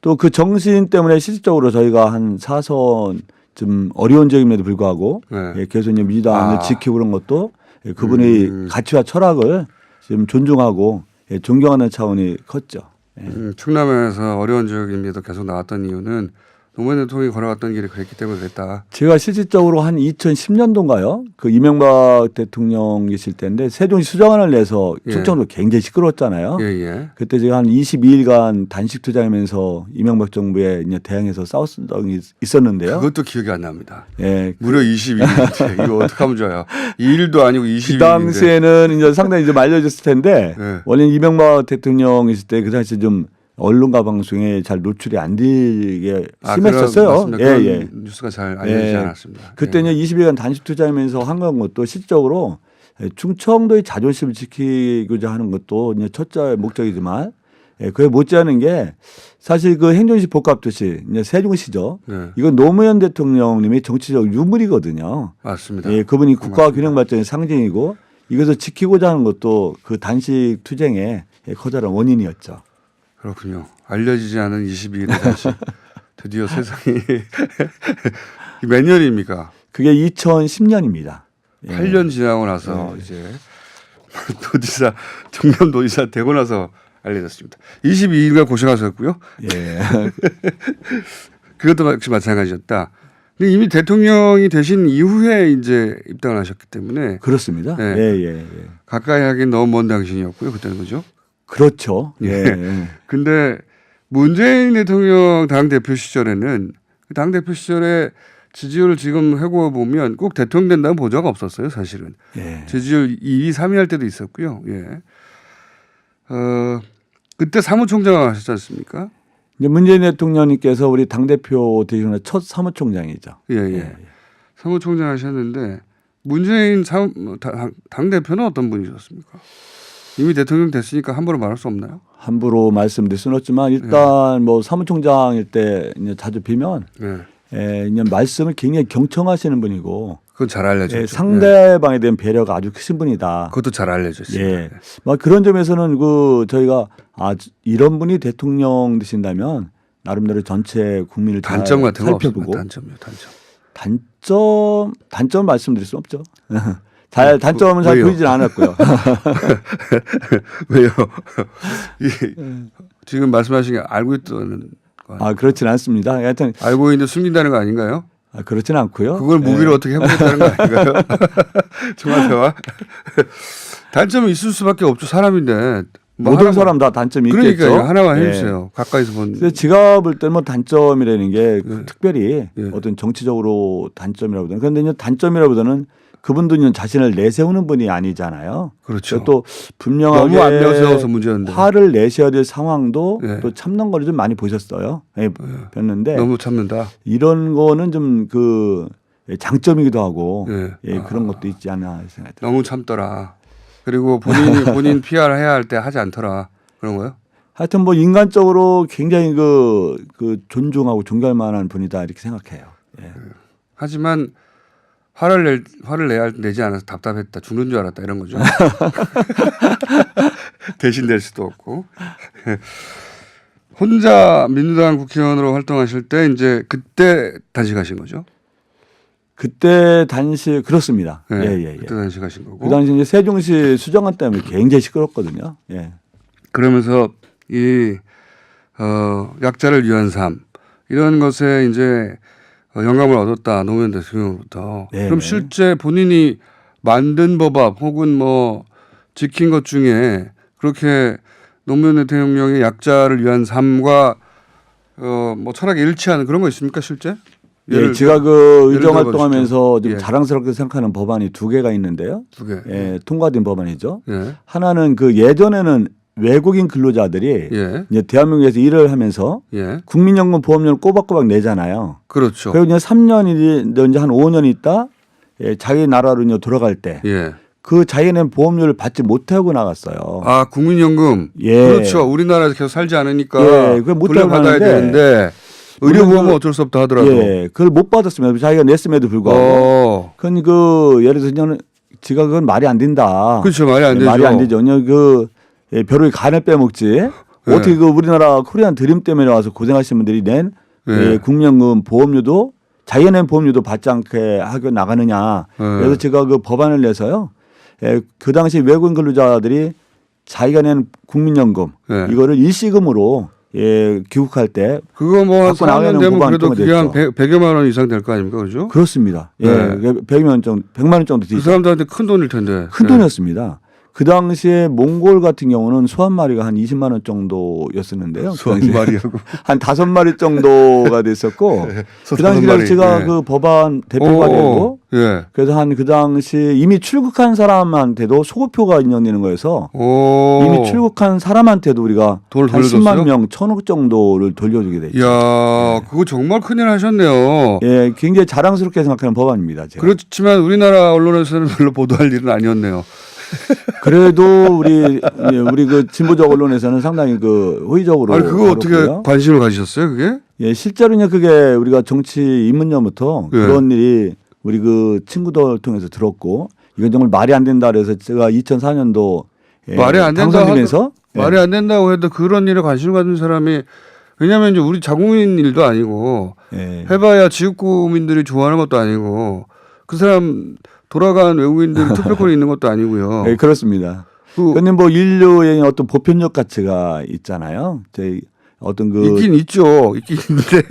또 그 정신 때문에 실질적으로 저희가 한 4선 좀 어려운 지역임에도 불구하고 네. 예, 계속 이제 민주당을 아. 지키고 그런 것도 예, 그분의 가치와 철학을 지금 존중하고 예, 존경하는 차원이 컸죠. 예. 충남에서 어려운 지역임에도 계속 나왔던 이유는 노무현 대통령이 걸어갔던 길이 그랬기 때문에 그랬다. 제가 실질적으로 한 2010년도인가요? 그 이명박 대통령 계실 때인데 세종시 수정안을 내서 예. 충청도 굉장히 시끄러웠잖아요. 예예. 그때 제가 한 22일간 단식 투쟁하면서 이명박 정부에 이제 대항해서 싸웠던 적이 있었는데요. 그것도 기억이 안 납니다. 예. 무려 22일인데 이거 어떡하면 좋아요. 2일도 아니고 22일인데. 그 당시에는 이제 상당히 좀 알려졌을 텐데 네. 원래 이명박 대통령 있을 때 그 당시 좀 언론과 방송에 잘 노출이 안 되게 심했었어요. 그런 뉴스가 잘 알려지지 않았습니다. 그때 예. 이제 22일간 단식 투자하면서 한 것도 실질적으로 충청도의 자존심을 지키고자 하는 것도 이제 첫째 목적이지만 그에 못지않은 게 사실 그 행정시 복합도시 이제 세종시죠. 네. 이건 노무현 대통령님의 정치적 유물이거든요. 맞습니다. 예, 그분이 국가 균형 발전의 상징이고 이것을 지키고자 하는 것도 그 단식 투쟁의 커다란 원인이었죠. 그렇군요. 알려지지 않은 22일의 다시 드디어 세상이 몇 년입니까? 그게 2010년입니다. 8년 지나고 나서 이제 도지사 청남도지사 되고 나서 알려졌습니다. 22일간 고생하셨고요. 예. 그것도 역시 마찬가지였다. 근데 이미 대통령이 되신 이후에 이제 입당을 하셨기 때문에 그렇습니다. 네. 예. 가까이 하긴 너무 먼 당신이었고요. 그때는 그죠? 그렇죠. 예. 근데 문재인 대통령 당대표 시절에는 그 당대표 시절에 지지율을 지금 해고 보면 꼭 대통령 된다는 보장가 없었어요. 사실은. 예. 지지율 2위, 3위 할 때도 있었고요. 예. 그때 사무총장 하셨지 않습니까? 이제 문재인 대통령님께서 우리 당대표 되시는 첫 사무총장이죠. 예. 사무총장 하셨는데 문재인 당대표는 어떤 분이셨습니까? 이미 대통령 됐으니까 함부로 말할 수 없나요? 함부로 말씀드릴 수는 없지만 일단 뭐 사무총장일 때 이제 자주 뵈면 이제 말씀을 굉장히 경청하시는 분이고 그건 잘 알려져 있죠. 상대방에 대한 배려가 아주 크신 분이다. 그것도 잘 알려져 있습니다. 예. 막 그런 점에서는 그 저희가 이런 분이 대통령 되신다면 나름대로 전체 국민을 단점 잘 같은 거 살펴보고 없습니까? 단점. 단점 말씀드릴 수 없죠. 단점은 잘 왜요? 보이진 않았고요. 왜요? 지금 말씀하신 게 알고 있다는 거 아니에요? 그렇진 않습니다. 하여튼 알고 있는데 숨긴다는 거 아닌가요? 그렇진 않고요. 그걸 무기로 어떻게 해보겠다는 거 아닌가요? 정확해와 단점이 있을 수밖에 없죠. 사람인데. 모든 사람 다 단점이 있겠죠. 그러니까 하나만 해주세요. 가까이서 본. 그래서 제가 볼 때는 뭐 단점이라는 게 특별히 어떤 정치적으로 단점이라보다는 그런데 이제 단점이라보다는 그분도 자신을 내세우는 분이 아니잖아요. 그렇죠. 또 분명하게 너무 안 내세워서 문제였는데. 화를 내셔야 될 상황도 네. 또 참는 거를 좀 많이 보셨어요. 뵀는데 너무 참는다. 이런 거는 좀 그 장점이기도 하고 네. 그런 것도 있지 않나 생각합니다. 너무 참더라. 그리고 본인 PR 해야 할 때 하지 않더라. 그런 거요? 하여튼 뭐 인간적으로 굉장히 그 존중하고 존경할 만한 분이다 이렇게 생각해요. 예. 하지만 화를 내지 않아서 답답했다. 죽는 줄 알았다. 이런 거죠. 대신 될 수도 없고. 혼자 민주당 국회의원으로 활동하실 때 이제 그때 단식하신 거죠? 그때 단식 그렇습니다. 네, 예. 그때 단식하신 거고. 그 당시 이제 세종시 수정안 때문에 굉장히 시끄럽거든요. 예. 그러면서 이 약자를 위한 삶 이런 것에 이제 영감을 얻었다. 노무현 대통령으로부터. 네, 그럼 네. 실제 본인이 만든 법안 혹은 뭐 지킨 것 중에 그렇게 노무현 대통령의 약자를 위한 삶과 뭐 철학이 일치하는 그런 거 있습니까 실제? 예, 제가 그 예를 의정 들어 활동하면서 좀 예. 자랑스럽게 생각하는 법안이 두 개가 있는데요. 두 개. 예, 통과된 법안이죠. 예. 하나는 그 예전에는 외국인 근로자들이 예. 이제 대한민국에서 일을 하면서 예. 국민연금 보험료를 꼬박꼬박 내잖아요. 그렇죠. 그리고 이제 3년이 이제 한 5년 있다 예, 자기 나라로 이제 돌아갈 때 그 예. 자기는 보험료를 받지 못하고 나갔어요. 아 국민연금. 예. 그렇죠. 우리나라에서 계속 살지 않으니까 예, 그걸 못 돌려받아야 하고 되는데 의료보험은 어쩔 수 없다 하더라도. 예, 그걸 못 받았습니다. 자기가 냈음에도 불구하고. 그건 그 예를 들어서 저는 제가 그건 말이 안 된다. 그렇죠. 말이 안 예, 되죠. 말이 안 되죠. 그냥 그 예, 벼룩이 간을 빼먹지. 어떻게 그 우리나라 코리안 드림 때문에 와서 고생하신 분들이 낸 예, 국민연금 보험료도 자기가 낸 보험료도 받지 않게 하고 나가느냐. 그래서 제가 그 법안을 내서요. 예, 그 당시 외국인 근로자들이 자기가 낸 국민연금 이거를 일시금으로 예, 귀국할 때 그거 뭐 한 갖고 4년 나가는 되면 법안이 그래도 그게 한 통과됐죠. 100여만 원 이상 될 거 아닙니까? 그죠? 그렇습니다. 예, 네. 100만 원 정도 그 되죠. 사람들한테 큰 돈일 텐데. 큰 돈이었습니다. 그 당시에 몽골 같은 경우는 소 한 마리가 한 20만 원 정도였었는데요. 소 한 마리하고. 한 5마리 정도가 됐었고 그 당시에 제가 그 법안 대표가 되고 예. 그래서 한 그 당시 이미 출국한 사람한테도 소급표가 인정되는 거여서 오. 이미 출국한 사람한테도 우리가 돈을 한 돌려줬어요? 10만 명, 1,000억 정도를 돌려주게 됐죠. 이야, 그거 정말 큰일 하셨네요. 예, 굉장히 자랑스럽게 생각하는 법안입니다. 제가. 그렇지만 우리나라 언론에서는 별로 보도할 일은 아니었네요. 그래도 우리 그 진보적 언론에서는 상당히 그 호의적으로. 아니 그거 어떻게 다뤘고요. 관심을 가지셨어요, 그게? 예, 실제로는 그게 우리가 정치 입문 전부터 예. 그런 일이 우리 그 친구들 통해서 들었고 이건 정말 말이 안 된다 그래서 제가 2004년도 말이 안 된다 당선되면서 말이 안 된다고 해도 그런 일에 관심을 가진 사람이 왜냐하면 이제 우리 자국민 일도 아니고 예. 해봐야 지역구민들이 좋아하는 것도 아니고 그 사람 돌아간 외국인들이 투표권이 있는 것도 아니고요. 예, 그렇습니다. 그런데 뭐 인류의 어떤 보편적 가치가 있잖아요. 어떤 그 있긴 있죠. 있긴 있는데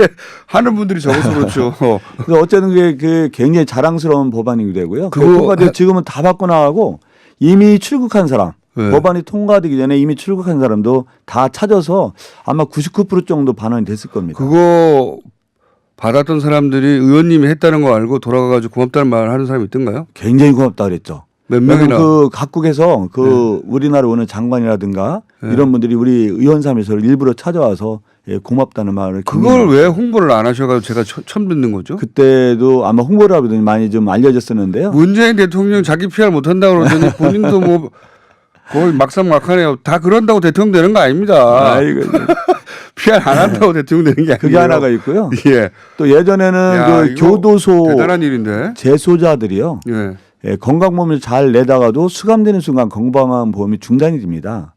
하는 분들이 적어서 그렇죠. 그래서 어쨌든 그게 굉장히 자랑스러운 법안이 되고요. 그거 통과돼 지금은 다 받고 나가고 이미 출국한 사람 네. 법안이 통과되기 전에 이미 출국한 사람도 다 찾아서 아마 99% 정도 반환이 됐을 겁니다. 그거 받았던 사람들이 의원님이 했다는 거 알고 돌아가가지고 고맙다는 말을 하는 사람이 있던가요? 굉장히 고맙다 그랬죠. 몇 명이나? 그 각국에서 그 우리나라 오는 장관이라든가 이런 분들이 우리 의원사무소를 일부러 찾아와서 예, 고맙다는 말을. 그걸 왜 홍보를 안 하셔가지고 제가 처음 듣는 거죠? 그때도 아마 홍보를 하거든요. 많이 좀 알려졌었는데요. 문재인 대통령 자기 PR 못한다고 그러더니 본인도 뭐 거의 막상막하네요. 다 그런다고 대통령 되는 거 아닙니다. 아이고. PR 안 한다고 대통령 되는 게 아니에요. 그게 하나가 있고요. 예. 또 예전에는 야, 그 이거 교도소 대단한 일인데. 재소자들이요. 예. 예, 건강보험을 잘 내다가도 수감되는 순간 건강보험이 중단이 됩니다.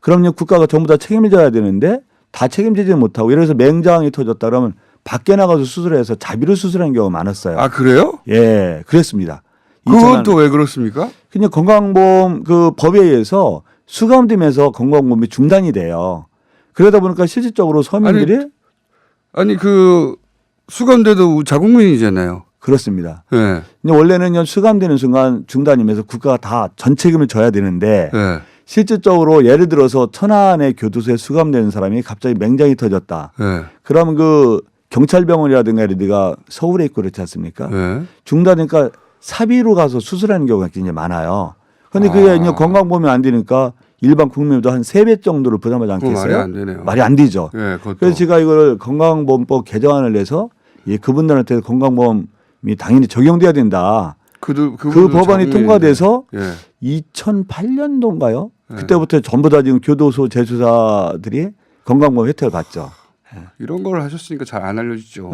그럼요 국가가 전부 다 책임져야 되는데 다 책임지지 못하고 예를 들어서 맹장이 터졌다 그러면 밖에 나가서 수술해서 자비로 수술하는 경우가 많았어요. 아 그래요? 예, 그랬습니다. 그건 또 왜 그렇습니까? 그냥 건강보험 그 법에 의해서 수감되면서 건강보험이 중단이 돼요. 그러다 보니까 실질적으로 서민들이 아니 그 수감돼도 자국민이잖아요. 그렇습니다. 예. 근데 원래는 수감되는 순간 중단이면서 국가가 다 전 책임을 져야 되는데 예. 실질적으로 예를 들어서 천안의 교도소에 수감되는 사람이 갑자기 맹장이 터졌다. 예. 그러면 그 경찰병원이라든가 이런 데가 서울에 있고 그렇지 않습니까? 예. 중단이니까 사비로 가서 수술하는 경우가 굉장히 많아요. 그런데 그게 이제 건강보험이 안 되니까 일반 국민보다 한 3배 정도를 부담하지 그거 않겠어요? 말이 안 되네요. 말이 안 되죠. 예, 그것도. 그래서 제가 이걸 건강보험법 개정안을 내서 예, 그분들한테 건강보험이 당연히 적용돼야 된다. 그 법안이 통과돼서 예. 2008년도인가요? 그때부터 전부 다 지금 교도소 재수사들이 건강보험 혜택을 받죠. 이런 걸 하셨으니까 잘 안 알려주죠.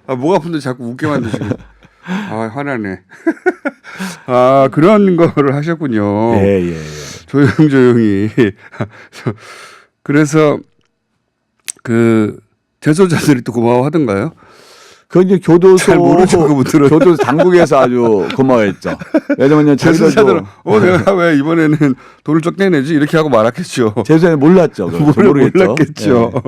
목 아픈데 자꾸 웃게 만드시고. 아, 화나네. 아, 그런 거를 하셨군요. 예, 예, 예. 조용히. 그래서 그 재소자들이 또 고마워하던가요? 그 이제 교도소 잘 모르죠, 그분들은. 교도소 당국에서 아주 고마워했죠. 왜냐면 재소자들은 저희들도 내가 왜 이번에는 돈을 적게 내지 이렇게 하고 말았겠죠. 재소자는 몰랐죠. 모르겠죠. 몰랐겠죠. 예.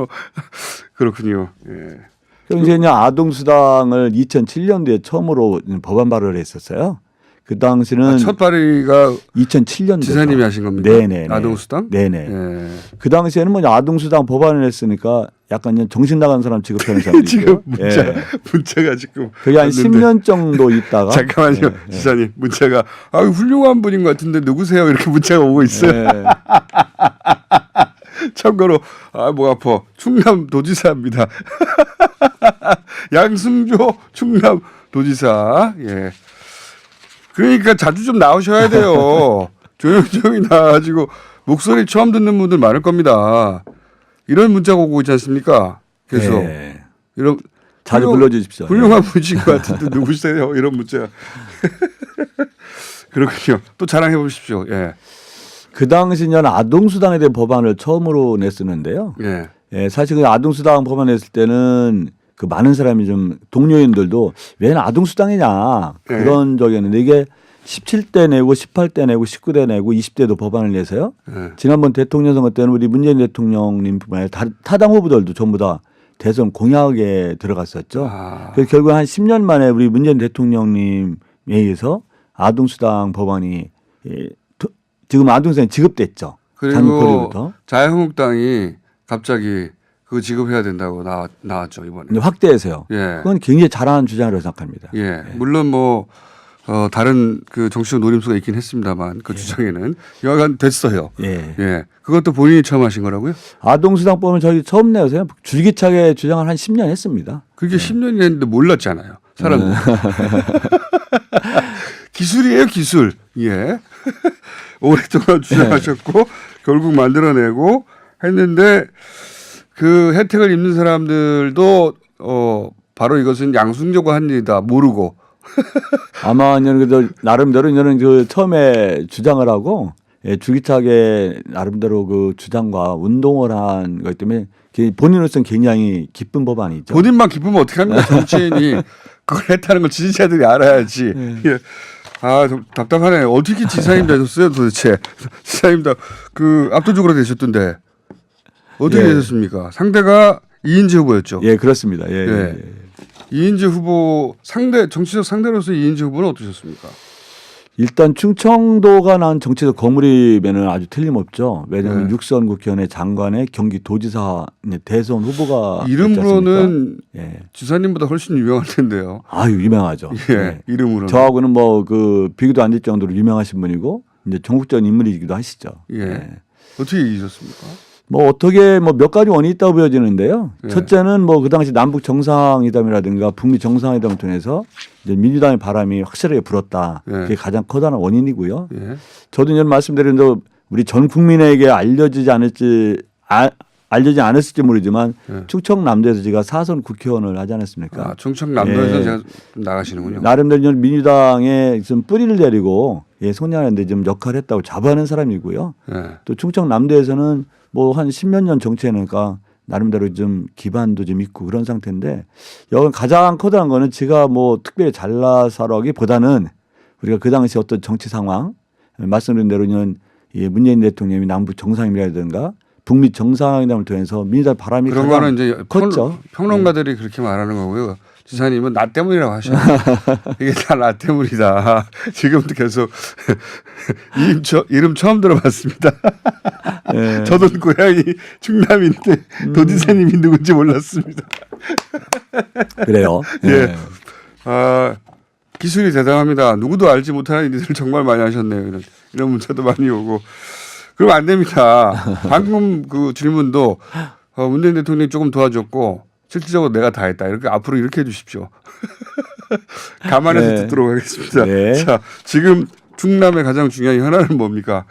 그렇군요. 예. 그럼 이제 아동수당을 2007년도에 처음으로 법안 발의를 했었어요. 그 당시는 첫 발의가 2007년도 지사님이 하신 겁니까? 네네. 아동수당? 네네. 예. 그 당시에는 뭐 아동수당 법안을 했으니까 약간 그냥 정신 나간 사람 취급하는 사람들이 지금 있고요. 문자가 지금 그게 한 왔는데. 10년 정도 있다가 잠깐만요, 지사님 문자가 훌륭한 분인 것 같은데 누구세요? 이렇게 문자가 오고 있어요. 예. 참고로 목 아파 충남 도지사입니다. 양승조 충남 도지사. 예. 그러니까 자주 좀 나오셔야 돼요. 조용조용히 나와가지고 목소리 처음 듣는 분들 많을 겁니다. 이런 문자가 오고 있지 않습니까? 계속 예. 이런 자주 불러주십시오. 훌륭한 분이신 것 같은데 누구세요? 이런 문자. 그렇군요. 또 자랑해 보십시오. 예. 그 당시는 아동수당에 대한 법안을 처음으로 냈었는데요. 예. 예, 사실 그 아동수당 법안 냈을 때는 그 많은 사람이 좀 동료인들도 왜 아동수당이냐 네. 그런 적이었는데 이게 17대 내고 18대 내고 19대 내고 20대도 법안을 내서요. 네. 지난번 대통령 선거 때는 우리 문재인 대통령님뿐만 아니라 타당 후보들도 전부 다 대선 공약에 들어갔었죠. 아. 그래서 결국 한 10년 만에 우리 문재인 대통령님에 의해서 아동수당 법안이 지금 아동수당이 지급됐죠. 작년 그리고 9월부터. 자유한국당이 갑자기 그거 지급해야 된다고 나왔죠 이번에. 근데 확대해서요. 예. 그건 굉장히 잘하는 주장이라고 생각합니다. 예. 물론 뭐 다른 그 정치적 노림수가 있긴 했습니다만 그 주장에는 여하간 됐어요. 예. 예. 그것도 본인이 처음 하신 거라고요? 아동수당법은 저희 처음 내서요. 줄기차게 주장을 한 10년 했습니다. 그게 10년이 됐는데 몰랐잖아요. 사람들. 기술이에요, 기술. 예. 오랫동안 주장하셨고 결국 만들어내고 했는데 그 혜택을 입는 사람들도 바로 이것은 양승조가 한 일이다 모르고 아마 저는 나름대로 저는 그 처음에 주장을 하고 줄기차게 나름대로 그 주장과 운동을 한 것 때문에 본인으로서는 굉장히 기쁜 법안이죠. 본인만 기쁘면 어떻게 합니까? 정치인이 그걸 했다는 걸 지지자들이 알아야지. 예. 아, 좀 답답하네. 어떻게 지사님 되셨어요, 도대체? 지사님 그 압도적으로 되셨던데 어떻게 예. 되셨습니까? 상대가 이인재 후보였죠. 예, 그렇습니다. 예. 예. 예. 이인재 후보 정치적 상대로서 이인재 후보는 어떠셨습니까? 일단 충청도가 난 정치적 거물임에는 아주 틀림없죠. 왜냐하면 네. 육선 국회의원의 장관의 경기도지사 대선 후보가 이름으로는 예. 지사님보다 훨씬 유명할 텐데요. 아유 유명하죠. 예, 이름으로는. 저하고는 뭐 그 비교도 안 될 정도로 유명하신 분이고 이제 전국적인 인물이기도 하시죠. 예. 어떻게 이기셨습니까? 뭐 어떻게 뭐 몇 가지 원인이 있다고 보여지는데요. 예. 첫째는 뭐 그 당시 남북 정상회담이라든가 북미 정상회담을 통해서 이제 민주당의 바람이 확실하게 불었다. 예. 그게 가장 커다란 원인이고요. 예. 저도 이제 말씀드린 대로 우리 전 국민에게 알려지지 않았을지 모르지만 예. 충청남도에서 제가 4선 국회의원을 하지 않았습니까? 아, 충청남도에서 예. 제가 좀 나가시는군요. 나름대로 민주당에 좀 뿌리를 내리고 선양하는데 좀 역할을 했다고 자부하는 사람이고요. 예. 또 충청남도에서는 뭐 한 10몇 년 정치해니까 나름대로 좀 기반도 좀 있고 그런 상태인데 여기 가장 커다란 거는 제가 뭐 특별히 잘나서라기보다는 우리가 그 당시 어떤 정치 상황 말씀드린 대로는 문재인 대통령이 남북 정상회담이라든가 북미 정상회담을 통해서 민주당 바람이 그런 가장 거는 이제 컸죠. 평론가들이 그렇게 말하는 거고요. 지사님은 나 때문이라고 하셔요. 이게 다 나 때문이다. 지금도 계속 이름 처음 들어봤습니다. 예. 저도 고향이 충남인데 도지사님이 누군지 몰랐습니다. 그래요. 예. 아, 기술이 대단합니다. 누구도 알지 못하는 일들을 정말 많이 하셨네요. 이런 문자도 많이 오고. 그러면 안 됩니다. 방금 그 질문도 문재인 대통령이 조금 도와줬고 실질적으로 내가 다 했다. 이렇게 앞으로 이렇게 해 주십시오. 감안해서 네. 듣도록 하겠습니다. 네. 자, 지금 충남의 가장 중요한 현안은 뭡니까?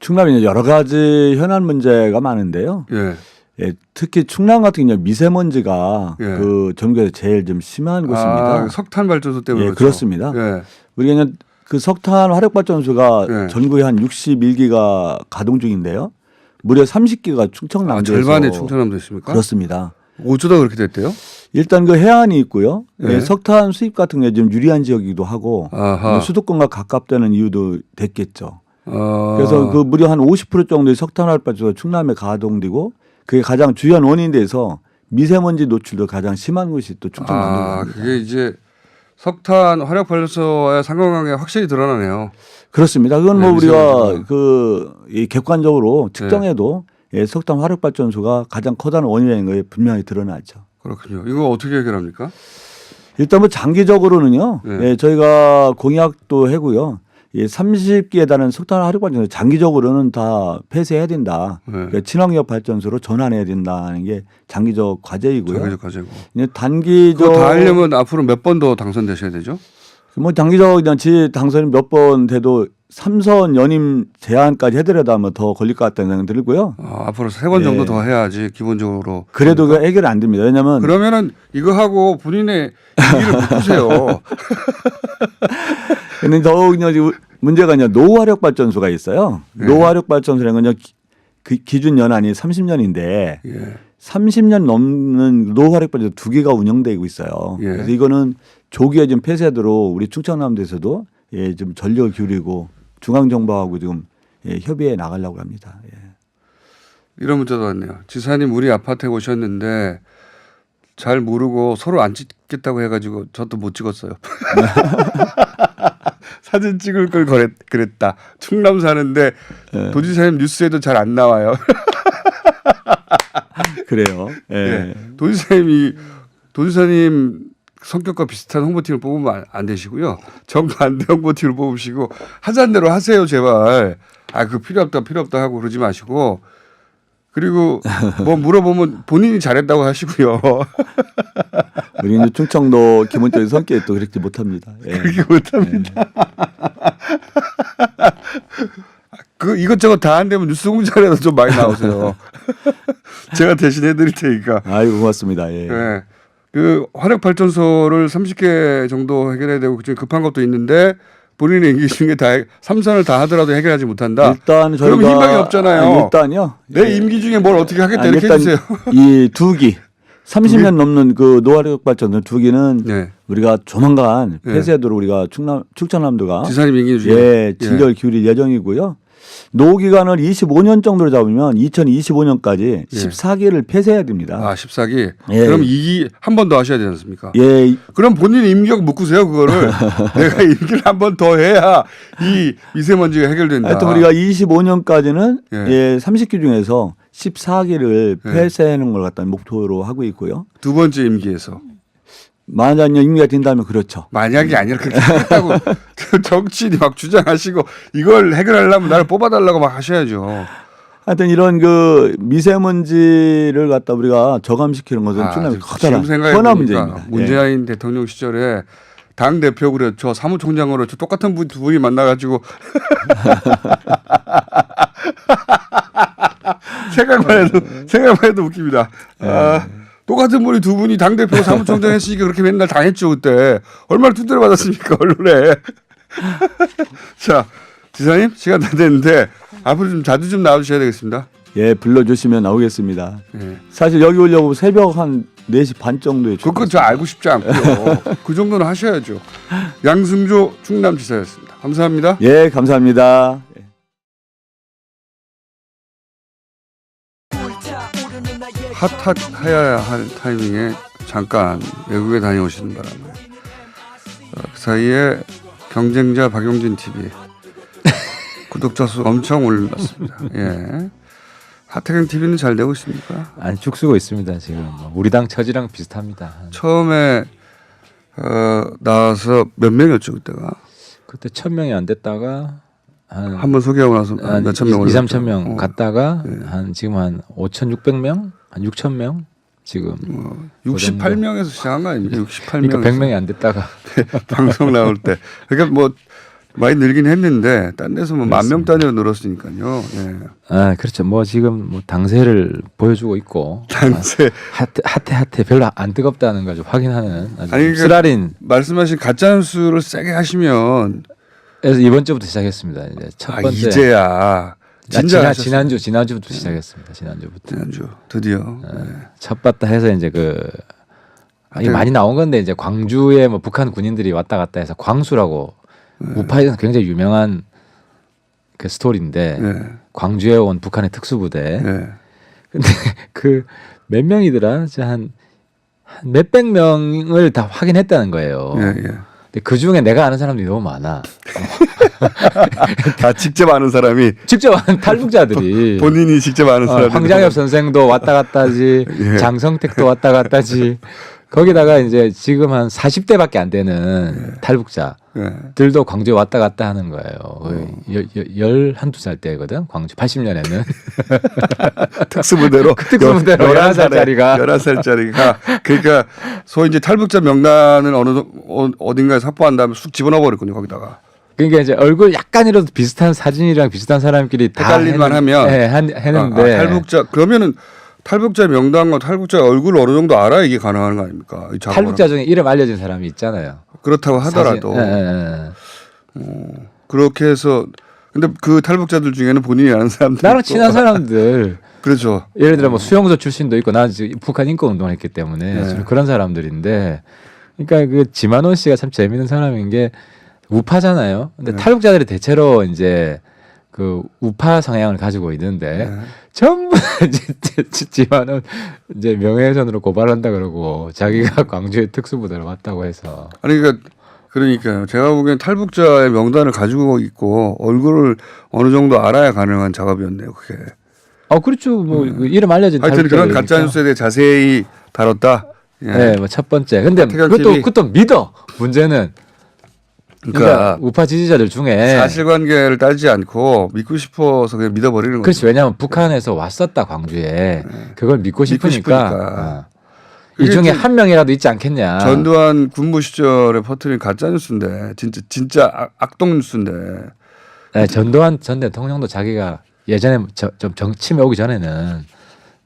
충남이 여러 가지 현안 문제가 많은데요. 예. 예, 특히 충남 같은 경우 미세먼지가 예. 그 전국에서 제일 좀 심한 곳입니다. 아, 석탄 발전소 때문에 예, 그렇죠. 그렇습니다. 예. 우리가 이제 그 석탄 화력 발전소가 예. 전국에 한 61기가 가동 중인데요. 무려 30기가 충청남도에서 절반의 충청남도 있습니까? 그렇습니다. 어쩌다 그렇게 됐대요? 일단 그 해안이 있고요. 예. 예, 석탄 수입 같은 게 좀 유리한 지역이기도 하고 아하. 수도권과 가깝다는 이유도 됐겠죠. 아. 그래서 그 무려 한 50% 정도의 석탄 화력 발전소가 충남에 가동되고 그게 가장 주요한 원인이 돼서 미세먼지 노출도 가장 심한 곳이 또 충청남도입니다. 그게 이제 석탄 화력 발전소와의 상관관계가 확실히 드러나네요. 그렇습니다. 그건 뭐 네, 우리가 미세먼지가. 이 객관적으로 측정해도 예, 석탄 화력 발전소가 가장 커다란 원인인 거에 분명히 드러나죠. 그렇군요. 이거 어떻게 해결합니까? 일단 뭐 장기적으로는요. 네. 예, 저희가 공약도 하고요. 예, 30기에 달하는 석탄 화력 발전소 장기적으로는 다 폐쇄해야 된다. 네. 그러니까 친환경 발전소로 전환해야 된다는 게 장기적 과제이고요. 장기적 과제고. 이제 단기적 그거 다 하려면 앞으로 몇 번 더 당선되셔야 되죠? 뭐 장기적 그냥 지 당선이 몇 번 돼도 3선 연임 제한까지 해더라도 아마 더 걸릴 것 같다는 생각이 들고요. 앞으로 3번 정도 예. 더 해야지 기본적으로. 그래도 그 해결이 안 됩니다. 왜냐하면 그러면은 이거 하고 본인의 임기를 묶으세요. 근데 더욱 이제 문제가 이제 노화력 발전소가 있어요. 네. 노화력 발전소라는 건 그 기준 연한이 30년인데 예. 30년 넘는 노화력 발전소 2개가 운영되고 있어요. 예. 그래서 이거는 조기에 좀 폐쇄하도록 우리 충청남도에서도 예, 좀 전력을 기울이고 중앙정부하고 지금 예, 협의해 나가려고 합니다. 예. 이런 문자도 왔네요. 지사님 우리 아파트에 오셨는데 잘 모르고 서로 안 찍겠다고 해가지고 저도 못 찍었어요. 사진 찍을 걸 그랬다. 충남 사는데 예. 도지사님 뉴스에도 잘 안 나와요. 그래요. 예. 네. 도지사님 성격과 비슷한 홍보팀을 뽑으면 안 되시고요. 정반대 홍보팀을 뽑으시고 하자는 대로 하세요 제발. 그 필요 없다 하고 그러지 마시고. 그리고 뭐 물어보면 본인이 잘했다고 하시고요. 우리 이제 충청도 기본적인 성격이 또 그렇게 못합니다. 예. 그렇게 못합니다. 그 이것저것 다 안 되면 뉴스 공장에도 좀 많이 나오세요. 제가 대신 해드릴 테니까. 아이고 고맙습니다. 예. 네. 그 화력 발전소를 30개 정도 해결해야 되고 그중에 급한 것도 있는데 본인의 임기 중에 다 3선을 다 하더라도 해결하지 못한다. 일단 저희가 그럼 희망이 없잖아요. 일단요. 내 임기 중에 뭘 어떻게 하겠다 이렇게 일단 해주세요. 이 2기 30년 넘는 그 노화력 발전소 2기는 네. 우리가 조만간 네. 폐쇄하도록 우리가 충청남도가 지사님 임기 중에 예, 진절 기울일 예정이고요. 노후 기간을 25년 정도로 잡으면 2025년까지 14기를 폐쇄해야 됩니다. 14기. 예. 그럼 2기 한 번 더 하셔야 되지 않습니까? 예, 그럼 본인 임기력 묶으세요 그거를. 내가 임기를 한 번 더 해야 이 미세먼지가 해결된다. 하여튼 우리가 25년까지는 예. 예, 30기 중에서 14기를 예. 폐쇄하는 걸 갖다 목표로 하고 있고요. 두 번째 임기에서. 만약 임기가 된다면 그렇죠. 만약이 아니라 그렇게 하겠다고 정치인이 막 주장하시고 이걸 해결하려면 나를 뽑아달라고 막 하셔야죠. 하여튼 이런 그 미세먼지를 갖다 우리가 저감시키는 것은 충남이 커다란 지금 현안 생각해보니까 문제입니다. 문재인 대통령 시절에 당 대표 그렇죠. 사무총장으로 똑같은 분 두 분이 만나가지고 생각만 해도 웃깁니다. 똑같은 분이 두 분이 당 대표 사무총장 했으니까 그렇게 맨날 당했죠 그때. 얼마나 두드려 맞았습니까 언론에. 자 지사님 시간 다 됐는데 앞으로 좀 자주 좀 나와주셔야 되겠습니다. 예, 불러주시면 나오겠습니다. 예. 사실 여기 오려고 새벽 한 4시 반 정도에 그건 저 알고 싶지 않고요. 그 정도는 하셔야죠. 양승조 충남지사였습니다. 감사합니다. 예, 감사합니다. 핫해야 할 타이밍에 잠깐 외국에 다녀오시는 바람에 그 사이에 경쟁자 박용진 TV 구독자 수 엄청 올랐습니다. 예. 하태경 TV는 잘 되고 있습니까? 아니 죽쓰고 있습니다 지금. 우리 당 처지랑 비슷합니다. 처음에 나와서 몇 명이었죠 그때가? 그때 1,000명이 안 됐다가 한 번 소개하고 나서 몇천 명 2, 3천 명 올랐죠. 갔다가 네. 한 지금 한 5,600명, 한 6,000명 지금. 68명에서 시작한 거 아닙니까? 68명. 그러니까 100명이 안 됐다가 방송 나올 때. 그러니까 뭐 많이 늘긴 했는데 딴 데서 뭐 10,000명 단위로 늘었으니까요. 예. 아, 그렇죠. 뭐 지금 뭐 당세를 보여주고 있고 당세. 핫해 별로 안 뜨겁다는 걸 좀 확인하는 아주 아니, 그러니까 쓰라린. 말씀하신 가짜 뉴스를 세게 하시면 그래서 이번 주부터 시작했습니다. 이제 첫 번째. 이제야 진짜 지난주부터 시작했습니다. 지난주부터. 지난주 드디어. 첫 봤다 해서 이제 이게 많이 나온 건데 이제 광주에 뭐 북한 군인들이 왔다 갔다 해서 광수라고 우파에서 굉장히 유명한 그 스토리인데 네. 광주에 온 북한의 특수부대. 네. 근데 그 몇 명이더라? 한 몇백 명을 다 확인했다는 거예요. 예, 예. 근데 그 중에 내가 아는 사람들이 너무 많아. 다 직접 아는 사람이 직접 아는 탈북자들이. 본인이 직접 아는 사람이 황장엽 선생도 왔다 갔다지, 예. 장성택도 왔다 갔다지. 거기다가 이제 지금 한 40대밖에 안 되는 탈북자들도 광주에 왔다 갔다 하는 거예요. 거의 12살 때거든. 광주 80년에는. 특수부대로 특수부대로 11살짜리가. 11살짜리가 그러니까 소위 이제 탈북자 명단을 어딘가에 확보한 다음에 쑥 집어넣어 버렸군요. 거기다가. 그러니까 이제 얼굴 약간이라도 비슷한 사진이랑 비슷한 사람끼리 다 헷갈릴만 하면 했는데 탈북자 그러면은 탈북자 명단과 탈북자 얼굴을 어느 정도 알아야 이게 가능한 거 아닙니까? 이 작업을 탈북자 중에 이름 알려진 사람이 있잖아요. 그렇다고 하더라도 그렇게 해서 근데 그 탈북자들 중에는 본인이 아는 사람들 나랑 친한 사람들 그렇죠. 예를 들어 뭐 수용소 출신도 있고 나는 지금 북한 인권 운동을 했기 때문에 주로 그런 사람들인데 그러니까 그 지만원 씨가 참 재밌는 사람인 게 우파잖아요. 근데 탈북자들이 대체로 이제 그 우파 성향을 가지고 있는데 전부 지만은 이제 명예훼손으로 고발한다 그러고 자기가 광주에 특수부대로 왔다고 해서 아니 그러니까요. 제가 보기엔 탈북자의 명단을 가지고 있고 얼굴을 어느 정도 알아야 가능한 작업이었네요. 그게. 그렇죠. 뭐 이름 알려진 하여튼 그런 탈북자들이니까. 가짜 뉴스에 대해 자세히 다뤘다. 예. 네, 뭐 첫 번째. 근데 그것도 믿어. 문제는 그러니까 우파 지지자들 중에 사실관계를 따지지 않고 믿고 싶어서 그냥 믿어버리는 거죠. 그렇지. 왜냐하면 북한에서 왔었다 광주에 그걸 믿고 싶으니까. 이 중에 한 명이라도 있지 않겠냐. 전두환 군부 시절에 퍼뜨린 가짜 뉴스인데 진짜 악동 뉴스인데. 네, 전두환 전 대통령도 자기가 예전에 좀 정치에 오기 전에는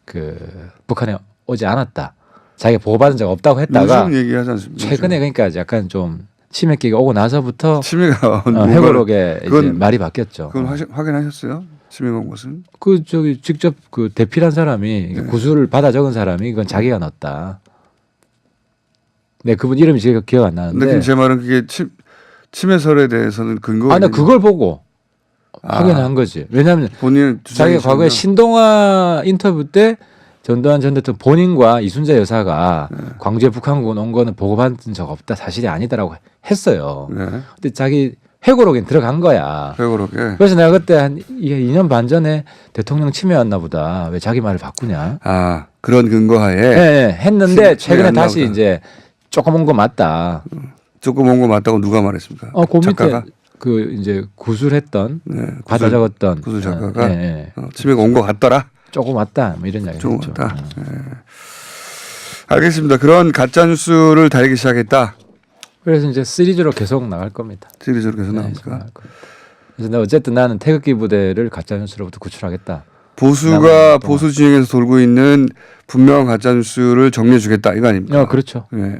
그 북한에 오지 않았다. 자기가 보호받은 적 없다고 했다가 요즘 얘기하지 않습니까? 최근에 그러니까 약간 좀 치매기가 오고 나서부터 치매가 회고록에 이제 말이 바뀌었죠. 그건 확인하셨어요? 치매가 온 것은? 그 저기 직접 그 대필한 사람이 구술을 받아 적은 사람이 이건 자기가 넣었다. 네, 그분 이름이 제가 기억 안 나는데. 근데 제 말은 그게 치매설에 대해서는 근거가. 나 그걸 보고 확인한 거지. 왜냐하면 본인 자기가 과거에 신동아 인터뷰 때 전두환 전 대통령 본인과 이순재 여사가 광주에 북한군 온 거는 보고받은 적 없다. 사실이 아니다라고 했어요. 네. 근데 자기 회고록에 들어간 거야. 회고록에. 그래서 내가 그때 한 2년 반 전에 대통령 치매였나 보다. 왜 자기 말을 바꾸냐. 그런 근거하에. 네, 했는데 최근에 다시 보다. 이제 조금 온 거 맞다. 조금 온 거 맞다고 누가 말했습니까? 그 작가가? 밑에 그 이제 구술했던 받아 적었던 구술 작가가 치매가 온 거 같더라. 조금 왔다. 뭐 이런 이야기 조금 했죠. 왔다. 알겠습니다. 그런 가짜 뉴스를 달기 시작했다. 그래서 이제 시리즈로 계속 나갈 겁니다. 시리즈로 계속 계속 나옵니까? 나갈 겁니다. 그래서 어쨌든 나는 태극기 부대를 가짜 뉴스로부터 구출하겠다. 보수가 보수 진영에서 돌고 있는 분명한 가짜 뉴스를 정리해 주겠다 이거 아닙니까? 그렇죠. 네.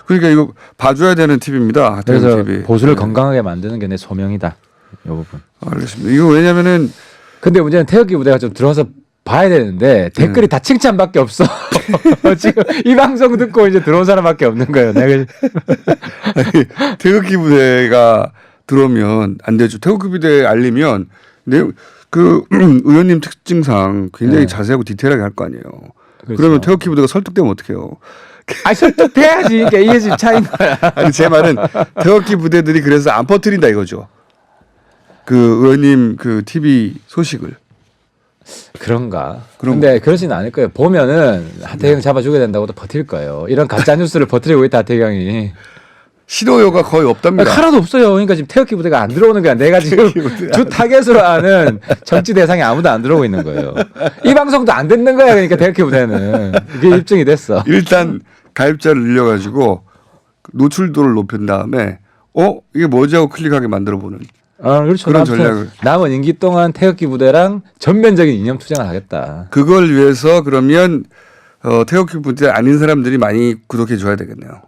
그러니까 이거 봐줘야 되는 팁입니다. 그래서 TV. 보수를 건강하게 만드는 게 내 소명이다. 이 부분. 알겠습니다. 이거 왜냐면은 근데 문제는 태극기 부대가 좀 들어와서 봐야 되는데 댓글이 다 칭찬밖에 없어. 지금 이 방송 듣고 이제 들어온 사람밖에 없는 거예요. 내가 태극기 부대가 들어오면 안 되죠. 태극기 부대 알리면 그 의원님 특징상 굉장히 자세하고 디테일하게 할 거 아니에요. 그렇죠. 그러면 태극기 부대가 설득되면 어떡해요? 설득돼야지. 그러니까 이게 지금 차이인 거야. 아니 제 말은 태극기 부대들이 그래서 안 퍼뜨린다 이거죠. 그 의원님 그 TV 소식을. 그런가? 근데 그러지는 않을 거예요. 보면은 하태경 잡아주게 된다고도 버틸 거예요. 이런 가짜 뉴스를 버티고 있다 하태경이. 실효효가 거의 없답니다. 하나도 없어요. 그러니까 지금 태극기 부대가 안 들어오는 거야. 내가 지금 주 타겟으로 아는 정치 대상이 아무도 안 들어오고 있는 거예요. 이 방송도 안 듣는 거야. 그러니까 태극기 부대는. 이게 입증이 됐어. 일단 가입자를 늘려가지고 노출도를 높인 다음에 이게 뭐지 하고 클릭하게 만들어보는 그렇죠. 그런 아무튼 전략을. 남은 임기 동안 태극기 부대랑 전면적인 이념 투쟁을 하겠다. 그걸 위해서 그러면 태극기 부대 아닌 사람들이 많이 구독해 줘야 되겠네요.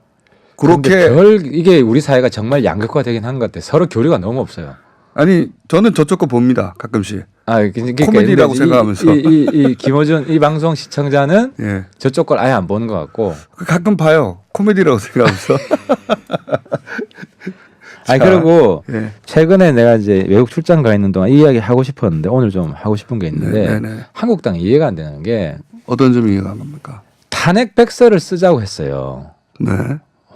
그런데 그렇게 이게 우리 사회가 정말 양극화되긴 한 것 같아. 서로 교류가 너무 없어요. 아니 저는 저쪽 거 봅니다 가끔씩. 그러니까 코미디라고 이- 생각하면서. 이 김어준 이 방송 시청자는 예. 저쪽 걸 아예 안 보는 것 같고. 가끔 봐요. 코미디라고 생각하면서. 그리고 예. 최근에 내가 이제 외국 출장 가 있는 동안 이 이야기 하고 싶었는데 오늘 좀 하고 싶은 게 있는데 네. 한국당 이해가 안 되는 게 어떤 점이 이해가 안 갑니까? 탄핵 백서를 쓰자고 했어요. 네.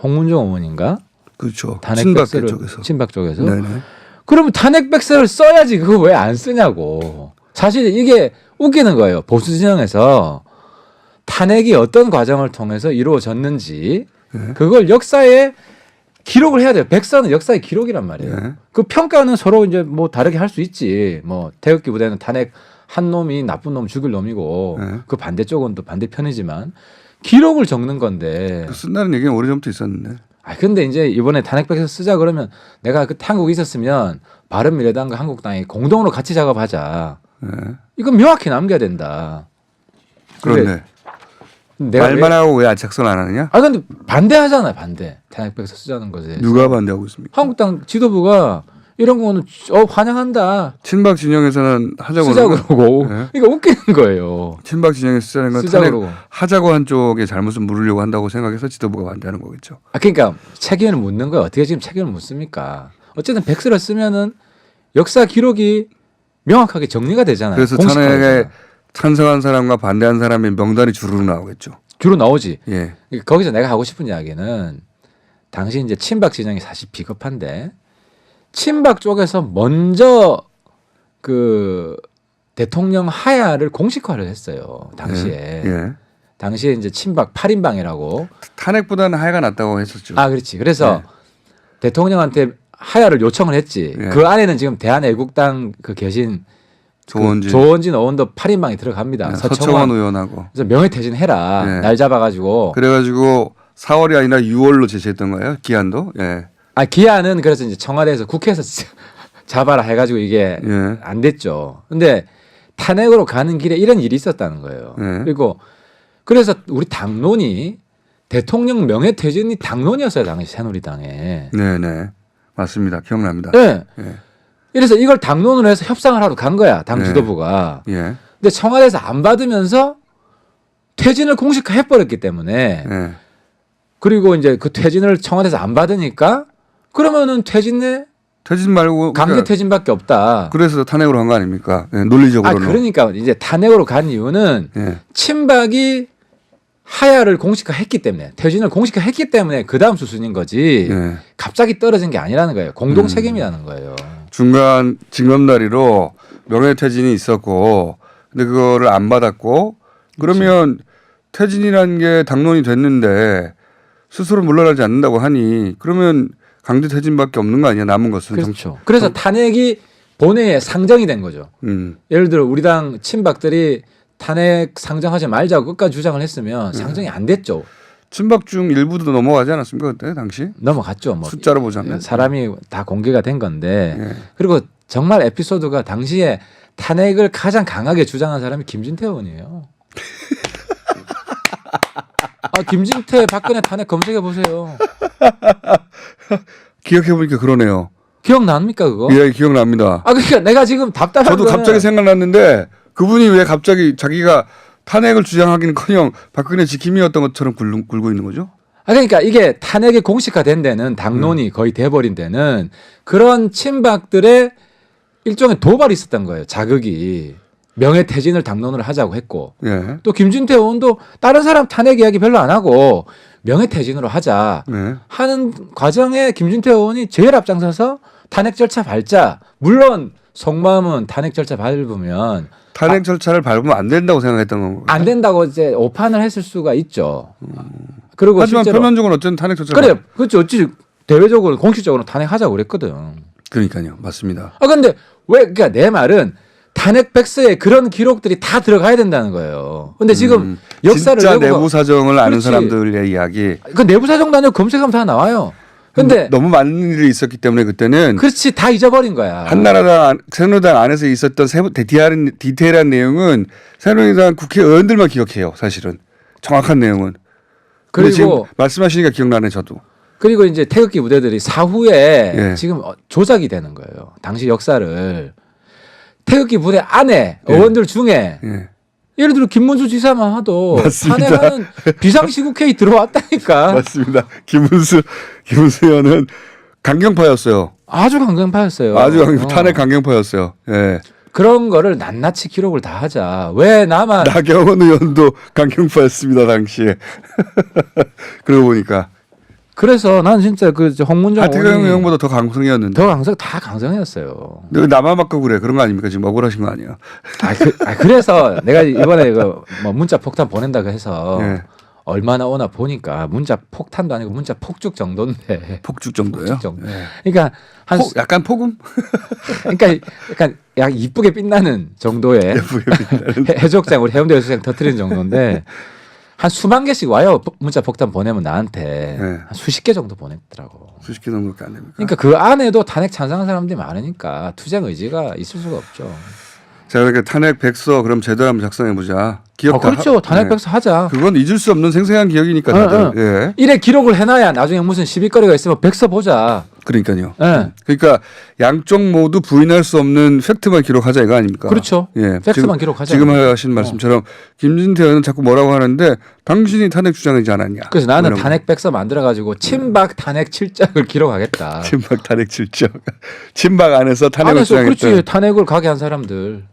홍문종 어머니인가? 그렇죠. 탄핵 친박 백서를 쪽에서. 친박 쪽에서. 네네. 그러면 탄핵 백서를 써야지 그거 왜 안 쓰냐고. 사실 이게 웃기는 거예요. 보수 진영에서 탄핵이 어떤 과정을 통해서 이루어졌는지 네. 그걸 역사에 기록을 해야 돼요. 백서는 역사의 기록이란 말이에요. 네. 그 평가는 서로 이제 뭐 다르게 할 수 있지. 뭐 태극기 부대는 탄핵 한 놈이 나쁜 놈 죽일 놈이고 네. 그 반대쪽은 또 반대편이지만 기록을 적는 건데. 쓴다는 얘기는 오래전부터 있었는데. 근데 이제 이번에 탄핵 백서 쓰자 그러면 내가 그때 한국에 있었으면 바른미래당과 한국당이 공동으로 같이 작업하자. 네. 이건 명확히 남겨야 된다. 그런데 내가 말만 하고 왜 작성 안 하느냐? 근데 반대하잖아요. 반대. 탄핵 백서 쓰자는 것에. 누가 반대하고 있습니까? 한국당 지도부가 이런 거는 환영한다. 친박 진영에서는 하자고 쓰자 그러고, 그러고. 네. 이거 웃기는 거예요. 친박 진영에서 쓰자는 건 쓰자 탄핵 그러고. 하자고 한 쪽의 잘못을 물으려고 한다고 생각해서 지도부가 반대하는 거겠죠. 그러니까 책임을 묻는 거예요. 어떻게 지금 책임을 묻습니까? 어쨌든 백서를 쓰면은 역사 기록이 명확하게 정리가 되잖아요. 그래서 공식화가 탄핵에 되잖아요. 찬성한 사람과 반대한 사람의 명단이 주르륵 나오겠죠. 주로 나오지. 예. 거기서 내가 하고 싶은 이야기는 당시 이제 친박 진영이 사실 비겁한데 친박 쪽에서 먼저 그 대통령 하야를 공식화를 했어요. 당시에. 예. 당시에 이제 친박 8인방이라고. 탄핵보다는 하야가 낫다고 했었죠. 그렇지. 그래서 네. 대통령한테 하야를 요청을 했지. 네. 그 안에는 지금 대한애국당 그 계신 조원진 의원도 8인방이 들어갑니다. 네, 서청원 의원하고. 그래서 명예퇴진 해라. 네. 날 잡아가지고. 그래가지고 4월이 아니라 6월로 제시했던 거예요. 기한도. 예. 기한은 그래서 이제 청와대에서 국회에서 잡아라 해가지고 이게 예. 안 됐죠. 근데 탄핵으로 가는 길에 이런 일이 있었다는 거예요. 네. 그리고 그래서 우리 당론이 대통령 명예퇴진이 당론이었어요. 당시 새누리당에. 네네. 맞습니다. 기억납니다. 네. 예. 그래서 이걸 당론으로 해서 협상을 하러 간 거야. 당 네. 지도부가. 예. 근데 청와대에서 안 받으면서 퇴진을 공식화해버렸기 때문에 예. 그리고 이제 그 퇴진을 청와대에서 안 받으니까 그러면은 퇴진에 퇴진 말고. 강제 그러니까 퇴진밖에 없다. 그래서 탄핵으로 한 거 아닙니까? 예, 논리적으로는. 그러니까 이제 탄핵으로 간 이유는 예. 친박이 하야를 공식화했기 때문에 퇴진을 공식화했기 때문에 그 다음 수순인 거지. 예. 갑자기 떨어진 게 아니라는 거예요. 공동 책임이라는 거예요. 중간 징검다리로 명예퇴진이 있었고, 근데 그거를 안 받았고, 그러면 퇴진이라는 게 당론이 됐는데 스스로 물러나지 않는다고 하니 그러면 강제 퇴진밖에 없는 거 아니야? 남은 것은. 그렇죠. 그래서 탄핵이 본회의에 상정이 된 거죠. 예를 들어 우리 당 친박들이 탄핵 상정하지 말자고 끝까지 주장을 했으면 상정이 안 됐죠. 친박 중 일부도 넘어가지 않았습니까? 그때 당시? 넘어갔죠. 뭐 숫자로 보자면. 사람이 다 공개가 된 건데 예. 그리고 정말 에피소드가 당시에 탄핵을 가장 강하게 주장한 사람이 김진태 의원이에요. 김진태 박근혜 탄핵 검색해 보세요. 기억해보니까 그러네요. 기억납니까 그거? 예, 기억납니다. 그러니까 내가 지금 답답한 저도 거는 갑자기 생각났는데 그분이 왜 갑자기 자기가 탄핵을 주장하기는커녕 박근혜 지킴이였던 것처럼 굴고 있는 거죠? 그러니까 이게 탄핵이 공식화된 데는 당론이 거의 돼버린 데는 그런 친박들의 일종의 도발이 있었던 거예요. 자극이. 명예퇴진을 당론으로 하자고 했고 예. 또 김진태 의원도 다른 사람 탄핵 이야기 별로 안 하고 명예퇴진으로 하자 네. 하는 과정에 김진태 의원이 제일 앞장서서 탄핵 절차 밟자. 물론 속마음은 탄핵 절차 밟으면 탄핵 절차를 밟으면 안 된다고 생각했던 건가요? 안 된다고 이제 오판을 했을 수가 있죠. 그리고 하지만 실제로 표면적으로 어쨌든 탄핵 절차를 그래, 그렇죠. 어찌 대외적으로 공식적으로 탄핵하자고 그랬거든. 그러니까요. 맞습니다. 근데 왜 그러니까 내 말은 탄핵 백서에 그런 기록들이 다 들어가야 된다는 거예요. 근데 지금 역사를 진짜 외국어- 내부 사정을 아는 그렇지. 사람들의 이야기. 그 내부 사정도 아니고 검색하면 다 나와요. 근데 너무 많은 일이 있었기 때문에 그때는 그렇지 다 잊어버린 거야. 한나라당 새누리당 안에서 있었던 디테일한 내용은 새누리당 국회의원들만 기억해요. 사실은 정확한 내용은. 근데 지금 그리고 말씀하시니까 기억나네 저도. 그리고 이제 태극기 부대들이 사후에 예. 지금 조작이 되는 거예요. 당시 역사를 태극기 부대 안에 예. 의원들 중에 예. 예를 들어 김문수 지사만 하도 맞습니다. 탄핵하는 비상시국회의 들어왔다니까. 맞습니다. 김문수 의원은 강경파였어요. 아주 강경파였어요. 아주 탄핵 강경파였어요. 예. 그런 거를 낱낱이 기록을 다 하자. 왜 나만 나경원 의원도 강경파였습니다 당시에. 그러고 보니까 그래서 난 진짜 그 홍문정 하태경 의원이 의원보다 더 강성이었는데. 더 강성 다 강성이었어요. 근데 왜 나만 바꾸고 그래? 그런 거 아닙니까? 지금 억울하신 거 아니에요? 그래서 내가 이번에 뭐 문자 폭탄 보낸다고 해서 예. 얼마나 오나 보니까 문자 폭탄도 아니고 문자 폭죽 정도인데. 폭죽 정도예요. 폭죽 정도. 예. 그러니까 한 약간 폭음? 그러니까 약간 약 이쁘게 빛나는 정도의 해적장 우리 해운대 해수욕장 터트리는 정도인데 한 수만 개씩 와요. 문자 폭탄 보내면 나한테 네. 한 수십 개 정도 보냈더라고. 수십 개 정도밖에 안 됩니까? 그러니까 그 안에도 탄핵 찬성하는 사람들이 많으니까 투쟁 의지가 있을 수가 없죠. 자, 이렇게 탄핵 백서 그럼 제대로 한번 작성해 보자. 기억 다 그렇죠. 탄핵 네. 백서 하자. 그건 잊을 수 없는 생생한 기억이니까 다들. 예. 이래 기록을 해놔야 나중에 무슨 시비거리가 있으면 백서 보자. 그러니까요. 예. 그러니까 양쪽 모두 부인할 수 없는 팩트만 기록하자 이거 아닙니까? 그렇죠. 예. 팩트만 기록하자. 지금 하신 말씀처럼 김진태 의원은 자꾸 뭐라고 하는데 당신이 탄핵 주장이지 않았냐. 그래서 나는 이런 거. 탄핵 백서 만들어가지고 친박 탄핵 칠장을 기록하겠다. 친박 탄핵 실적. 친박 안에서 탄핵을 안에서 주장했던. 그렇지 탄핵을 가게 한 사람들.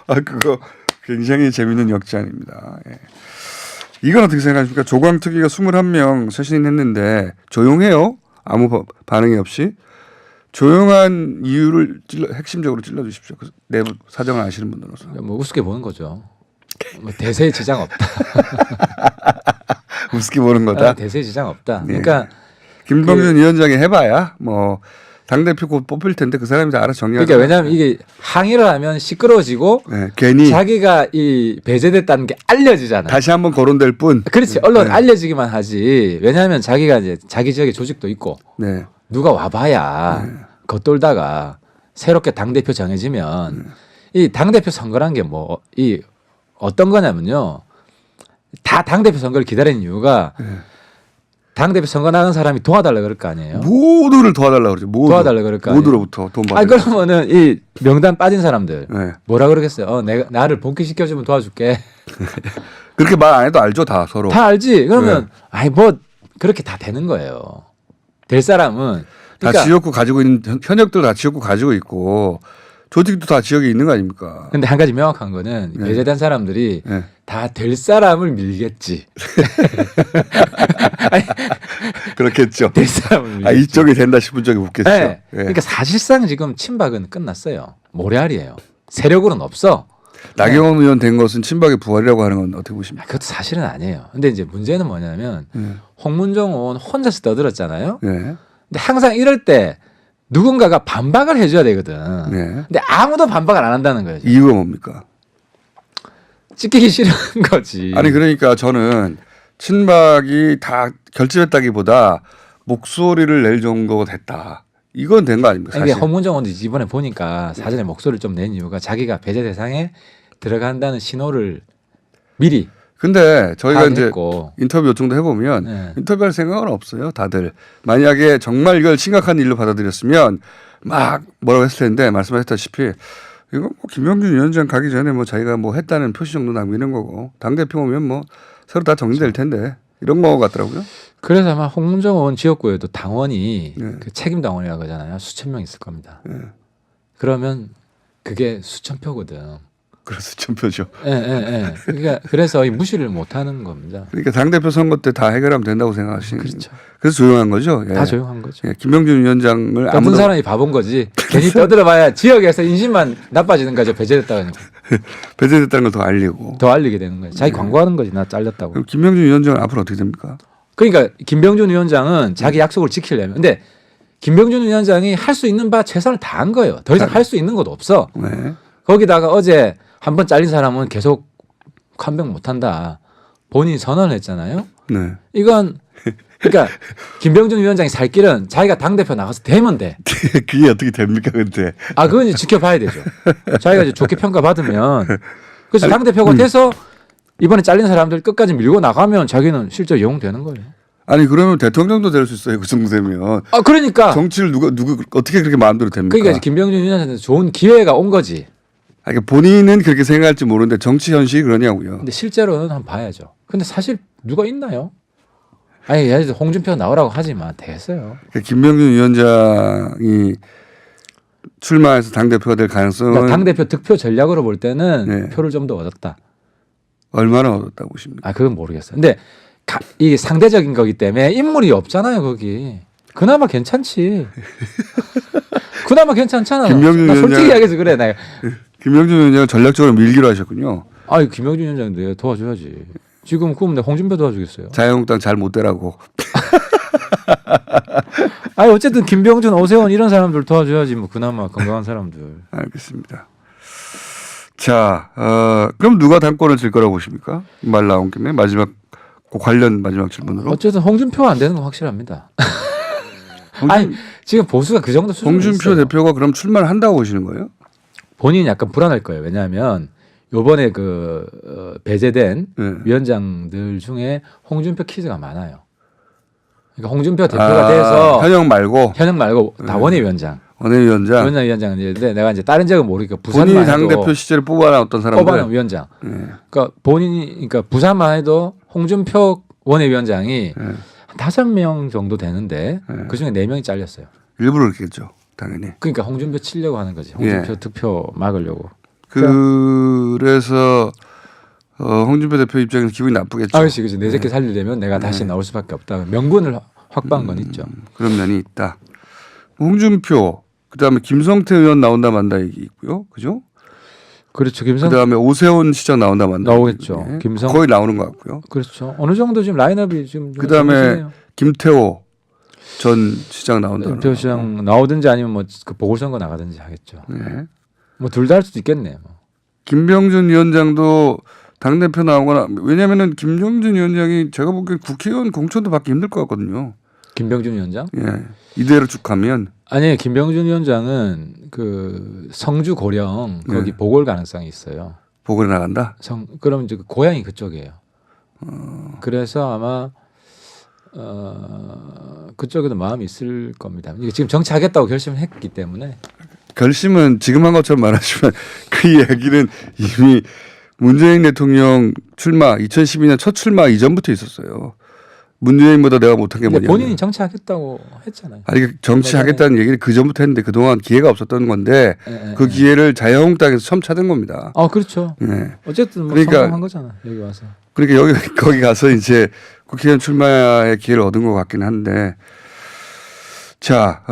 아 그거 굉장히 재밌는 역장입니다. 예. 이건 어떻게 생각하십니까? 조광특위가 21명 쇄신했는데 조용해요. 아무 반응이 없이. 조용한 이유를 핵심적으로 찔러주십시오. 그 내부 사정을 아시는 분들로서. 뭐 우습게 보는 거죠. 뭐 대세에 지장 없다. 우습게 보는 거다. 대세에 지장 없다. 네. 그러니까 김병준 위원장이 해봐야 뭐 당대표 곧 뽑힐 텐데 그 사람이 다 알아서 정리하죠. 그러니까 왜냐하면 이게 항의를 하면 시끄러워지고 네, 괜히 자기가 이 배제됐다는 게 알려지잖아요. 다시 한번 거론될 뿐. 그렇지 언론 네. 알려지기만 하지. 왜냐하면 자기가 이제 자기 지역에 조직도 있고 네. 누가 와봐야 겉돌다가 새롭게 당 대표 정해지면 이 당 대표 선거란 게 뭐 이 어떤 거냐면요. 다 당 대표 선거를 기다리는 이유가 당 대표 선거 나간 사람이 도와달라 그럴 거 아니에요. 모두를 도와달라고 그러죠. 모두. 도와달라 그럴 거 아니에요. 모두로부터 돈 받아. 아 그러면은 이 명단 빠진 사람들 네. 뭐라 그러겠어요? 내가 나를 복귀시켜주면 도와줄게. 그렇게 말 안 해도 알죠, 다 서로. 다 알지. 그러면 아이 뭐 그렇게 다 되는 거예요. 될 사람은 다 그러니까 지역구 가지고 있는 현역들 다 지역구 가지고 있고 조직도 다 지역에 있는 거 아닙니까? 근데 한 가지 명확한 거는 네. 배제된 사람들이 네. 다 될 사람을 밀겠지. 아니, 그렇겠죠. 될 사람을 밀겠지. 아 이쪽이 된다 싶은 적이 없겠죠. 네. 예. 그러니까 사실상 지금 친박은 끝났어요. 모래알이에요. 세력으로는 없어. 나경원 의원 된 것은 친박의 부활이라고 하는 건 어떻게 보십니까? 그것도 사실은 아니에요. 근데 이제 문제는 뭐냐면 홍문종 의원 혼자서 떠들었잖아요. 네. 근데 항상 이럴 때 누군가가 반박을 해줘야 되거든. 네. 근데 아무도 반박을 안 한다는 거예요. 이유가 뭡니까? 찍히기 싫은 거지. 아니 그러니까 저는 친박이 다 결집했다기보다 목소리를 낼 정도가 됐다. 이건 된 거 아닙니까? 이게 사실. 홍문정 의원도 이번에 보니까 사전에 목소리를 좀 낸 이유가 자기가 배제 대상에 들어간다는 신호를 미리 근데 저희가 이제 파악했고. 인터뷰 요청도 해보면 네. 인터뷰할 생각은 없어요. 다들 만약에 정말 이걸 심각한 일로 받아들였으면 막 뭐라고 했을 텐데 말씀하셨다시피 이거 뭐 김병준 위원장 가기 전에 뭐 자기가 뭐 했다는 표시 정도 남기는 거고 당 대표 오면 뭐 서로 다 정리될 텐데 이런 거 같더라고요. 그래서 아마 홍문정 의원 지역구에도 당원이 네. 그 책임 당원이라고 하잖아요. 수천 명 있을 겁니다. 네. 그러면 그게 수천 표거든. 그래서 전표죠. 예, 예, 예. 그러니까 그래서 이 무시를 못 하는 겁니다. 그러니까 당 대표 선거 때 다 해결하면 된다고 생각하시는. 그렇죠. 그래서 조용한 거죠. 예. 다 조용한 거죠. 예. 김병준 위원장을 떠든 아무도 사람이 바본 거지. 괜히 떠들어봐야 지역에서 인심만 나빠지는 거죠. 배제됐다가 배제됐다는 걸 더 알리고. 더 알리게 되는 거예요. 자기 광고하는 거지. 나 잘렸다고. 그럼 김병준 위원장은 앞으로 어떻게 됩니까? 그러니까 김병준 위원장은 자기 약속을 지키려면 근데 김병준 위원장이 할 수 있는 바 최선을 다한 거예요. 더 이상 할 수 있는 것도 없어. 네. 거기다가 어제 한 번 잘린 사람은 계속 컴백 못 한다. 본인이 선언을 했잖아요. 네. 이건 그러니까 김병준 위원장이 살 길은 자기가 당대표 나가서 되면 돼. 그게 어떻게 됩니까, 근데? 아, 그건 이제 지켜봐야 되죠. 자기가 이제 좋게 평가받으면. 그래서 당대표가 돼서 이번에 잘린 사람들 끝까지 밀고 나가면 자기는 실제 영웅 되는 거예요. 아니 그러면 대통령도 될 수 있어요. 그 정도 되면. 아, 그러니까. 정치를 누가 어떻게 그렇게 마음대로 됩니까? 그러니까 이제 김병준 위원장한테 좋은 기회가 온 거지. 아니, 그러니까 본인은 그렇게 생각할지 모르는데 정치 현실이 그러냐고요. 근데 실제로는 한번 봐야죠. 근데 사실 누가 있나요? 아니, 예를 들어 홍준표 나오라고 하지만 됐어요. 그러니까 김병준 위원장이 출마해서 당 대표가 될 가능성은 그러니까 당대표 득표 전략으로 볼 때는 네. 표를 좀 더 얻었다. 얼마나 얻었다고 보십니까? 아, 그건 모르겠어요. 근데 이게 상대적인 거기 때문에 인물이 없잖아요, 거기. 그나마 괜찮지. 그나마 괜찮잖아. 김병준 나 솔직히 위원장- 이야기해서 그래. 나. 김병준 위원장은 전략적으로 밀기로 하셨군요. 아, 김병준 위원장 내가 도와줘야지. 지금 그럼 내가 홍준표 도와주겠어요. 자유한국당 잘 못 되라고. 아니, 어쨌든 김병준, 오세훈 이런 사람들 도와줘야지. 뭐 그나마 건강한 사람들. 알겠습니다. 자, 그럼 누가 당권을 질 거라고 보십니까? 말 나온 김에 마지막 그 관련 마지막 질문으로. 어쨌든 홍준표가 안 되는 건 확실합니다. 아니, 지금 보수가 그 정도 수준에 홍준표 있어요. 대표가 그럼 출마를 한다고 보시는 거예요? 본인이 약간 불안할 거예요. 왜냐하면 요번에 배제된 네. 위원장들 중에 홍준표 키즈가 많아요. 그러니까 홍준표 대표가 돼서 현역 말고 현역 말고 다 원외위원장. 원내위원장. 위원장은 이제 내가 이제 다른 지역은 모르니까 부산만 본인이 당 해도 대표 시절에 뽑아놨던 사람들. 뽑아놓은 위원장. 네. 그러니까 그러니까 부산만 해도 홍준표 원외위원장이 네. 한 5명 정도 되는데 네. 그 중에 4명이 잘렸어요. 일부러 그렇겠죠, 당연히. 그러니까 홍준표 치려고 하는 거지. 홍준표 득표 막으려고. 그래서 홍준표 대표 입장에서 기분이 나쁘겠죠. 아, 그렇지. 내 새끼 살리려면 내가 다시 나올 수밖에 없다. 명분을 확보한 건 있죠. 그런 면이 있다. 홍준표, 그다음에 김성태 의원 나온다 만다 얘기 있고요, 그죠? 그렇죠. 김성 그다음에 오세훈 시장 나온다 만다. 나오겠죠. 예. 김성- 거의 나오는 것 같고요. 그렇죠. 어느 정도 지금 라인업이 지금 좀 그다음에 정해지네요. 김태호 전 시장 나온다. 김태호 시장 나오든지 아니면 뭐 그 보궐선거 나가든지 하겠죠. 네. 뭐 둘 다 할 수도 있겠네. 뭐. 김병준 위원장도 당 대표 나오거나 왜냐하면은 김병준 위원장이 제가 보기엔 국회의원 공천도 받기 힘들 것 같거든요. 김병준 위원장? 예, 이대로 쭉 가면 아니, 김병준 위원장은 그 성주 고령 거기 네. 보궐 가능성이 있어요. 보궐에 나간다. 그럼 이제 그 고향이 그쪽이에요. 그래서 아마 그쪽에도 마음이 있을 겁니다. 이게 지금 정치하겠다고 결심을 했기 때문에. 결심은 지금 한 것처럼 말하지만 그 이야기는 이미 문재인 대통령 출마 2012년 첫 출마 이전부터 있었어요. 문재인보다 내가 못한 게 근데 뭐냐. 본인이 정치하겠다고 했잖아요. 아니 정치하겠다는 얘기를 그 전부터 했는데 그동안 기회가 없었던 건데 예, 그 기회를 자유한국당에서 처음 찾은 겁니다. 그렇죠. 네. 어쨌든 뭐 그러니까- 성공한 거잖아. 여기 와서. 그러니까 거기 가서 이제 국회의원 출마의 기회를 얻은 것 같긴 한데 자,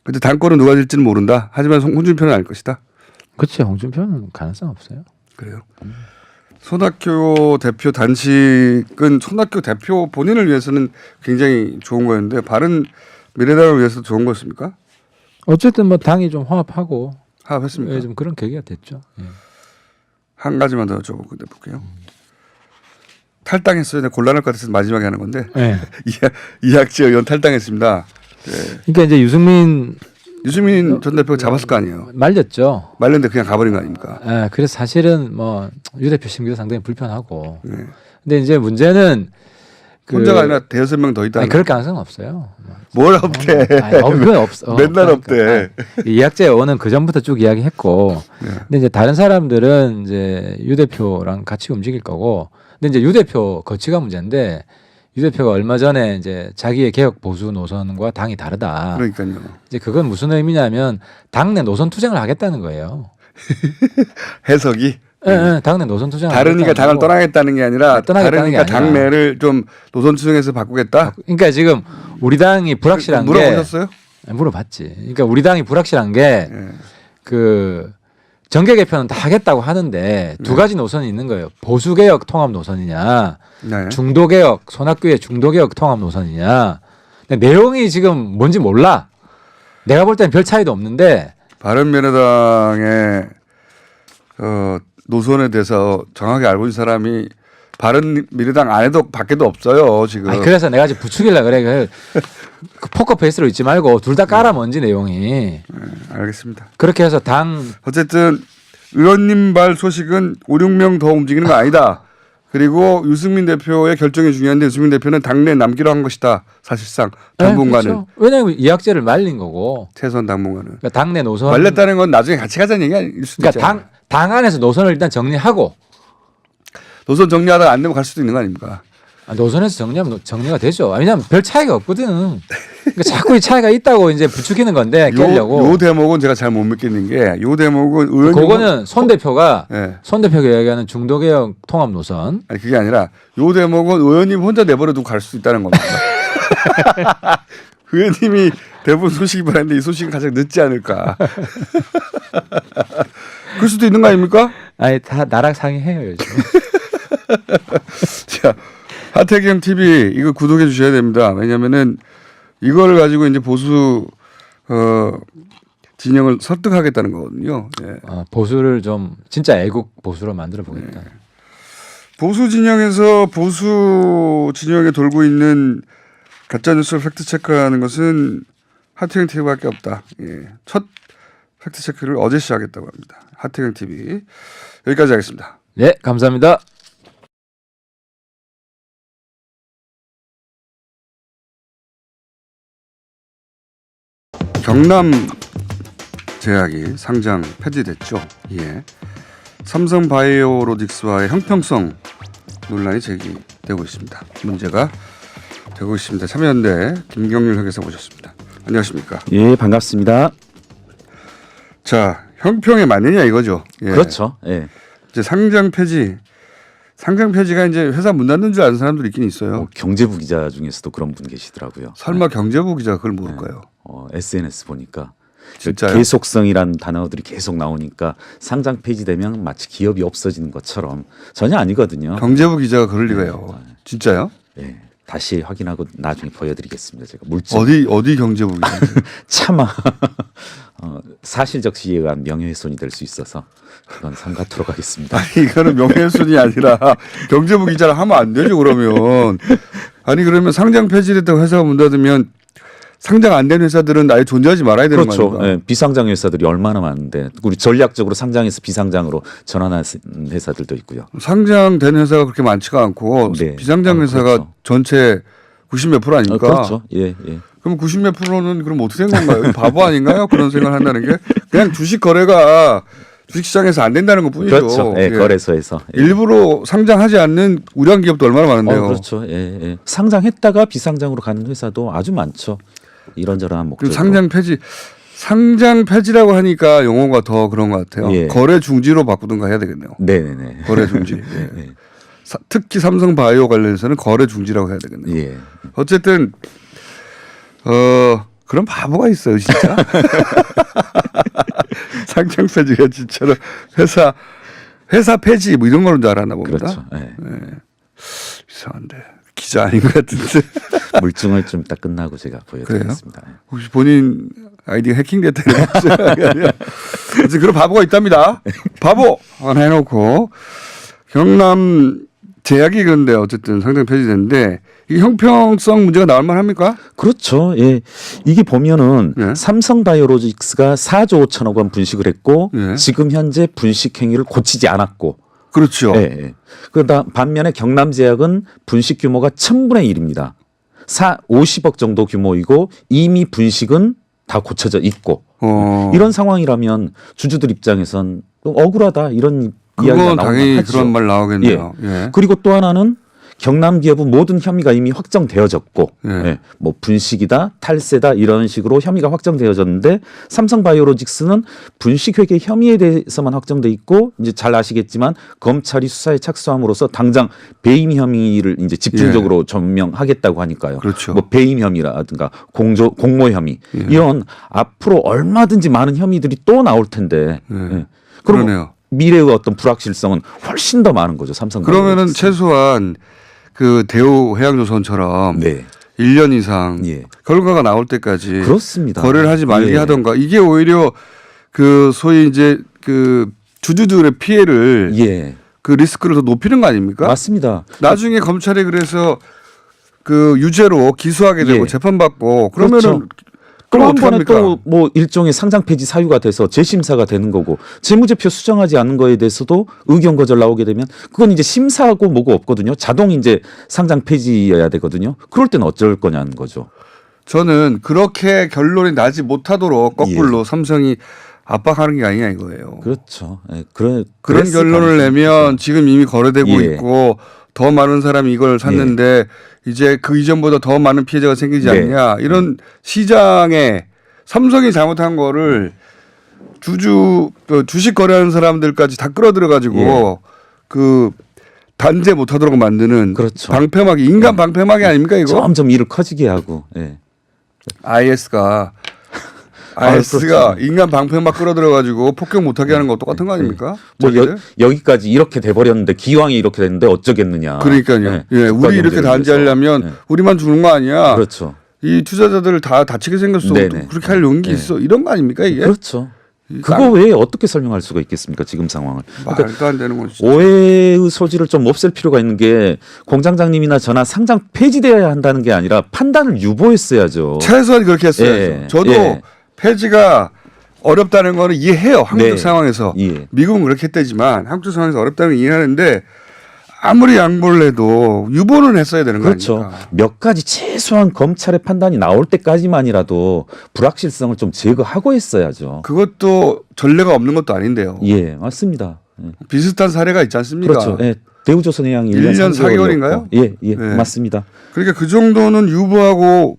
근데 당권은 누가 질지는 모른다. 하지만 홍준표는 알 것이다. 그렇죠. 홍준표는 가능성 없어요. 그래요. 손학규 대표 단식은 손학규 대표 본인을 위해서는 굉장히 좋은 거였는데 바른 미래당을 위해서 좋은 거였습니까? 어쨌든 뭐 당이 좀 화합하고 합했습니까? 좀 그런 계기가 됐죠. 예. 한 가지만 더 여쭤보고 볼게요. 탈당했어요. 내가 곤란할 것 같아서 마지막에 하는 건데 예. 이학재 의원 탈당했습니다. 그러니까 이제 유승민 유승민 전 대표가 잡았을 거 아니에요. 말렸죠. 말렸는데 그냥 가버린 거 아닙니까? 예. 그래서 사실은 뭐 유 대표 심기도 상당히 불편하고. 네. 근데 이제 문제는 혼자가 아니라 대여섯 명 더 있다. 아니, 그럴 가능성은 없어요. 뭘 없대. 그건 없어. 맨날 없대. 이학재 의원은 그 전부터 쭉 이야기했고, 근데 이제 다른 사람들은 이제 유 대표랑 같이 움직일 거고, 근데 이제 유 대표 거치가 문제인데 유 대표가 얼마 전에 이제 자기의 개혁 보수 노선과 당이 다르다. 그러니까요. 이제 그건 무슨 의미냐면 당내 노선 투쟁을 하겠다는 거예요. 해석이 예, 당내 노선 투쟁을 다르니까 하겠다는 당을 거고. 떠나겠다는 게 아니라 떠나겠다는 게 다르니까 아니라. 당내를 좀 노선 추정해서 바꾸겠다. 그러니까 지금 우리 당이 불확실한 게 물어보셨어요? 물어봤지. 그러니까 우리 당이 불확실한 게 예. 그 정계 개편은 다 하겠다고 하는데 두 가지 노선이 있는 거예요. 보수 개혁 통합 노선이냐, 네. 중도 개혁 손학규의 중도 개혁 통합 노선이냐. 근데 내용이 지금 뭔지 몰라. 내가 볼 때는 별 차이도 없는데. 바른미래당의 노선에 대해서 정확히 알고 있는 사람이 바른미래당 안에도 밖에도 없어요 지금. 아니, 그래서 내가 지금 부추기려 그래. 그 포커 페이스로 있지 말고 둘 다 깔아 먼지 내용이. 알겠습니다. 그렇게 해서 당 어쨌든 의원님 발 소식은 5, 6명 더 움직이는 거 아니다. 그리고 유승민 대표의 결정이 중요한데 유승민 대표는 당내 남기로 한 것이다. 사실상 당분간은. 그렇죠. 왜냐하면 이학재를 말린 거고. 최소한 당분간은. 그러니까 당내 노선. 말렸다는 건 나중에 같이 가자는 얘기일 수도 그러니까 있잖아요. 당 안에서 노선을 일단 정리하고. 노선 정리하다가 안 되면 갈 수도 있는 거 아닙니까? 노선에서 정리하면 정리가 되죠. 왜냐하면 별 차이가 없거든. 그러니까 자꾸 이 차이가 있다고 이제 부추기는 건데 깨려고. 요 대목은 제가 잘 못 믿겠는 게 요 대목은 의원님 그거는 손 대표가 네. 손 대표가 얘기하는 중도개혁 통합 노선. 아니 그게 아니라 요 대목은 의원님 혼자 내버려두고 갈 수 있다는 겁니다. 의원님이 대부분 소식이 받았는데 이 소식은 가장 늦지 않을까. 그럴 수도 있는 거 아닙니까? 아니 다 나랑 상의해요 요즘. 자, 하태경 TV 이거 구독해 주셔야 됩니다. 왜냐면은 이걸 가지고 이제 보수 진영을 설득하겠다는 거거든요. 예. 보수를 좀 진짜 애국 보수로 만들어 보겠다. 보수 진영에서 보수 진영에 돌고 있는 가짜 뉴스를 팩트 체크하는 것은 하태경 TV밖에 없다. 예. 첫 팩트 체크를 어제 시작했다고 합니다. 하태경 TV 여기까지 하겠습니다. 네, 감사합니다. 경남 제약이 상장 폐지됐죠. 예. 삼성 바이오로직스와의 형평성 논란이 제기되고 있습니다. 문제가 되고 있습니다. 참여연대 김경률 회계사 모셨습니다. 안녕하십니까? 예, 반갑습니다. 자, 형평에 맞느냐 이거죠. 예. 그렇죠. 예. 이제 상장 폐지가 이제 회사 문 닫는 줄 아는 사람들이 있긴 있어요. 경제부 기자 중에서도 그런 분 계시더라고요. 설마 경제부 기자가 그걸 모를까요? SNS 보니까 진짜요? 계속성이란 단어들이 계속 나오니까 상장 폐지되면 마치 기업이 없어지는 것처럼 전혀 아니거든요. 경제부 기자가 그럴 리가요. 진짜요? 예. 다시 확인하고 나중에 보여드리겠습니다. 제가 물증 어디 경제부 기자? 차마 사실적시에 의한 명예훼손이 될 수 있어서 그건 삼가토록 하겠습니다. 아니 이거는 명예훼손이 아니라 경제부 기자를 하면 안 되죠 그러면. 아니 그러면 상장 폐지됐다고 회사가 문 닫으면 상장 안 된 회사들은 아예 존재하지 말아야 되는 거 그렇죠. 아닙니까? 예, 비상장 회사들이 얼마나 많은데 우리 전략적으로 상장에서 비상장으로 전환한 회사들도 있고요. 상장된 회사가 그렇게 많지가 않고 네. 비상장 회사가 그렇죠. 전체 90몇 프로 아닙니까? 그렇죠. 예, 예. 그럼 90몇 프로는 그럼 어떻게 된 건가요? 바보 아닌가요? 그런 생각을 한다는 게 그냥 주식 거래가 주식시장에서 안 된다는 것뿐이죠. 그렇죠. 예, 예. 거래소에서. 예. 일부러 상장하지 않는 우량 기업도 얼마나 많은데요. 그렇죠. 예, 예. 상장했다가 비상장으로 가는 회사도 아주 많죠. 이런저런한 목적으로. 상장 폐지라고 하니까 용어가 더 그런 것 같아요. 예. 거래 중지로 바꾸든가 해야 되겠네요. 네네네. 거래 중지. 예. 예. 특히 삼성 바이오 관련해서는 거래 중지라고 해야 되겠네요. 예. 어쨌든 그런 바보가 있어요, 진짜. 상장 폐지가 진짜로 회사 폐지 뭐 이런 거는 줄 알았나 봅니다. 그렇죠. 예. 이상한데 기자 아닌 것 같은데. 물증을 좀 이따 끝나고 제가 보여드리겠습니다. 예. 혹시 본인 아이디가 해킹됐다는 생각이 아니라 어쨌든 그런 바보가 있답니다. 바보 하나 해놓고 경남 제약이 그런데 어쨌든 상장 폐지됐는데 이 형평성 문제가 나올 만합니까? 그렇죠. 예. 이게 보면은 예. 삼성바이오로직스가 4조 5천억 원 분식을 했고 예. 지금 현재 분식 행위를 고치지 않았고 그렇죠. 예, 예. 그러다 반면에 경남제약은 분식 규모가 1000분의 1입니다. 50억 정도 규모이고 이미 분식은 다 고쳐져 있고 이런 상황이라면 주주들 입장에선 또 억울하다 이런 이야기가 그건 나오긴 당연히 하죠. 그런 말 나오겠네요. 예. 그리고 또 하나는 경남 기업은 모든 혐의가 이미 확정되어졌고 예. 예, 뭐 분식이다 탈세다 이런 식으로 혐의가 확정되어졌는데 삼성바이오로직스는 분식회계 혐의에 대해서만 확정돼 있고 이제 잘 아시겠지만 검찰이 수사에 착수함으로써 당장 배임 혐의를 이제 집중적으로 전명하겠다고 하니까요. 그렇죠. 뭐 배임 혐의라든가 공모 혐의 이런 앞으로 얼마든지 많은 혐의들이 또 나올 텐데 예. 그럼 그러네요. 미래의 어떤 불확실성은 훨씬 더 많은 거죠. 삼성. 그러면은 최소한 그 대우 해양조선처럼 네. 1년 이상 예. 결과가 나올 때까지 그렇습니다. 거래를 하지 말게 예. 하던가 이게 오히려 그 소위 이제 그 주주들의 피해를 예. 그 리스크를 더 높이는 거 아닙니까? 맞습니다. 나중에 검찰이 그래서 그 유죄로 기소하게 되고 예. 재판받고 그러면은 그렇죠. 그럼 또 한 어떻게 번에 합니까? 또 뭐 일종의 상장 폐지 사유가 돼서 재심사가 되는 거고 재무제표 수정하지 않는 거에 대해서도 의견 거절 나오게 되면 그건 이제 심사하고 뭐고 없거든요. 자동 이제 상장 폐지여야 되거든요. 그럴 때는 어쩔 거냐는 거죠. 저는 그렇게 결론이 나지 못하도록 거꾸로 예. 삼성이 압박하는 게 아니냐 이거예요. 그렇죠. 예, 그런 그랬을 결론을 가능성이 내면 있죠. 지금 이미 거래되고 예. 있고 더 많은 사람이 이걸 샀는데 이제 그 이전보다 더 많은 피해자가 생기지 네. 않냐 이런 시장에 삼성이 잘못한 거를 주식 거래하는 사람들까지 다 끌어들여 가지고 예. 그 단죄 못하도록 만드는 그렇죠. 방패막이 인간 방패막이 아닙니까 이거? 점점 일을 커지게 하고. 예. IS가 그렇죠. 인간 방패막 끌어들여 가지고 폭격 못하게 하는 거 똑같은 거 아닙니까? 뭐 자기들? 여기까지 이렇게 돼버렸는데 기왕이 이렇게 됐는데 어쩌겠느냐. 그러니까요. 예, 국가 우리 이렇게 경제를 단죄하려면 위해서. 우리만 죽는 거 아니야. 그렇죠. 이 투자자들을 다 다치게 생겼어. 네네. 그렇게 할 용기 네. 있어. 이런 거 아닙니까 이게? 그렇죠. 이 그거 외에 어떻게 설명할 수가 있겠습니까 지금 상황을. 그러니까 말도 안 되는 건 진짜. 오해의 소지를 좀 없앨 필요가 있는 게 공장장님이나 저나 상장 폐지되어야 한다는 게 아니라 판단을 유보했어야죠. 최소한 그렇게 했어요. 예. 저도 예. 폐지가 어렵다는 거는 이해해요. 한국적 네. 상황에서. 예. 미국은 그렇게 했다지만 한국적 상황에서 어렵다는 걸 이해하는데 아무리 양보를 해도 유보는 했어야 되는 거 그렇죠. 아닙니까? 몇 가지 최소한 검찰의 판단이 나올 때까지만이라도 불확실성을 좀 제거하고 했어야죠. 그것도 전례가 없는 것도 아닌데요. 예, 맞습니다. 예. 비슷한 사례가 있지 않습니까? 그렇죠. 예. 대우조선해양이 1년 1년 4개월인가요? 4개월이었고. 예, 예, 네. 맞습니다. 그러니까 그 정도는 유보하고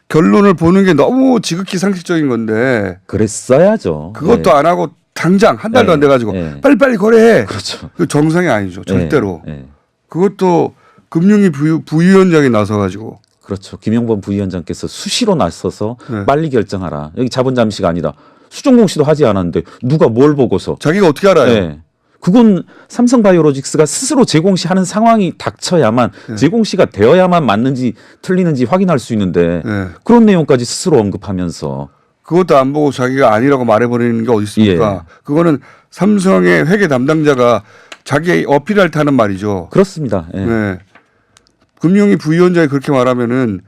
결론을 보는 게 너무 지극히 상식적인 건데 그랬어야죠. 그것도 예. 안 하고 당장 한 달도 예. 안 돼가지고 예. 빨리빨리 거래해. 그렇죠. 그 정상이 아니죠. 절대로. 예, 예. 그것도 금융위 부위원장이 나서가지고 그렇죠. 김영범 부위원장께서 수시로 나서서 네. 빨리 빨리 결정하라. 여기 자본 잠시가 아니다. 수정 공시도 하지 않았는데 누가 뭘 보고서. 자기가 어떻게 알아요? 예. 그건 삼성바이오로직스가 스스로 재공시하는 상황이 닥쳐야만 네. 재공시가 되어야만 맞는지 틀리는지 확인할 수 있는데 네. 그런 내용까지 스스로 언급하면서 그것도 안 보고 자기가 아니라고 말해버리는 게 어디 있습니까? 예. 그거는 삼성의 회계 담당자가 자기 어필할 때 하는 말이죠. 그렇습니다. 예. 네. 금융위 부위원장이 그렇게 말하면은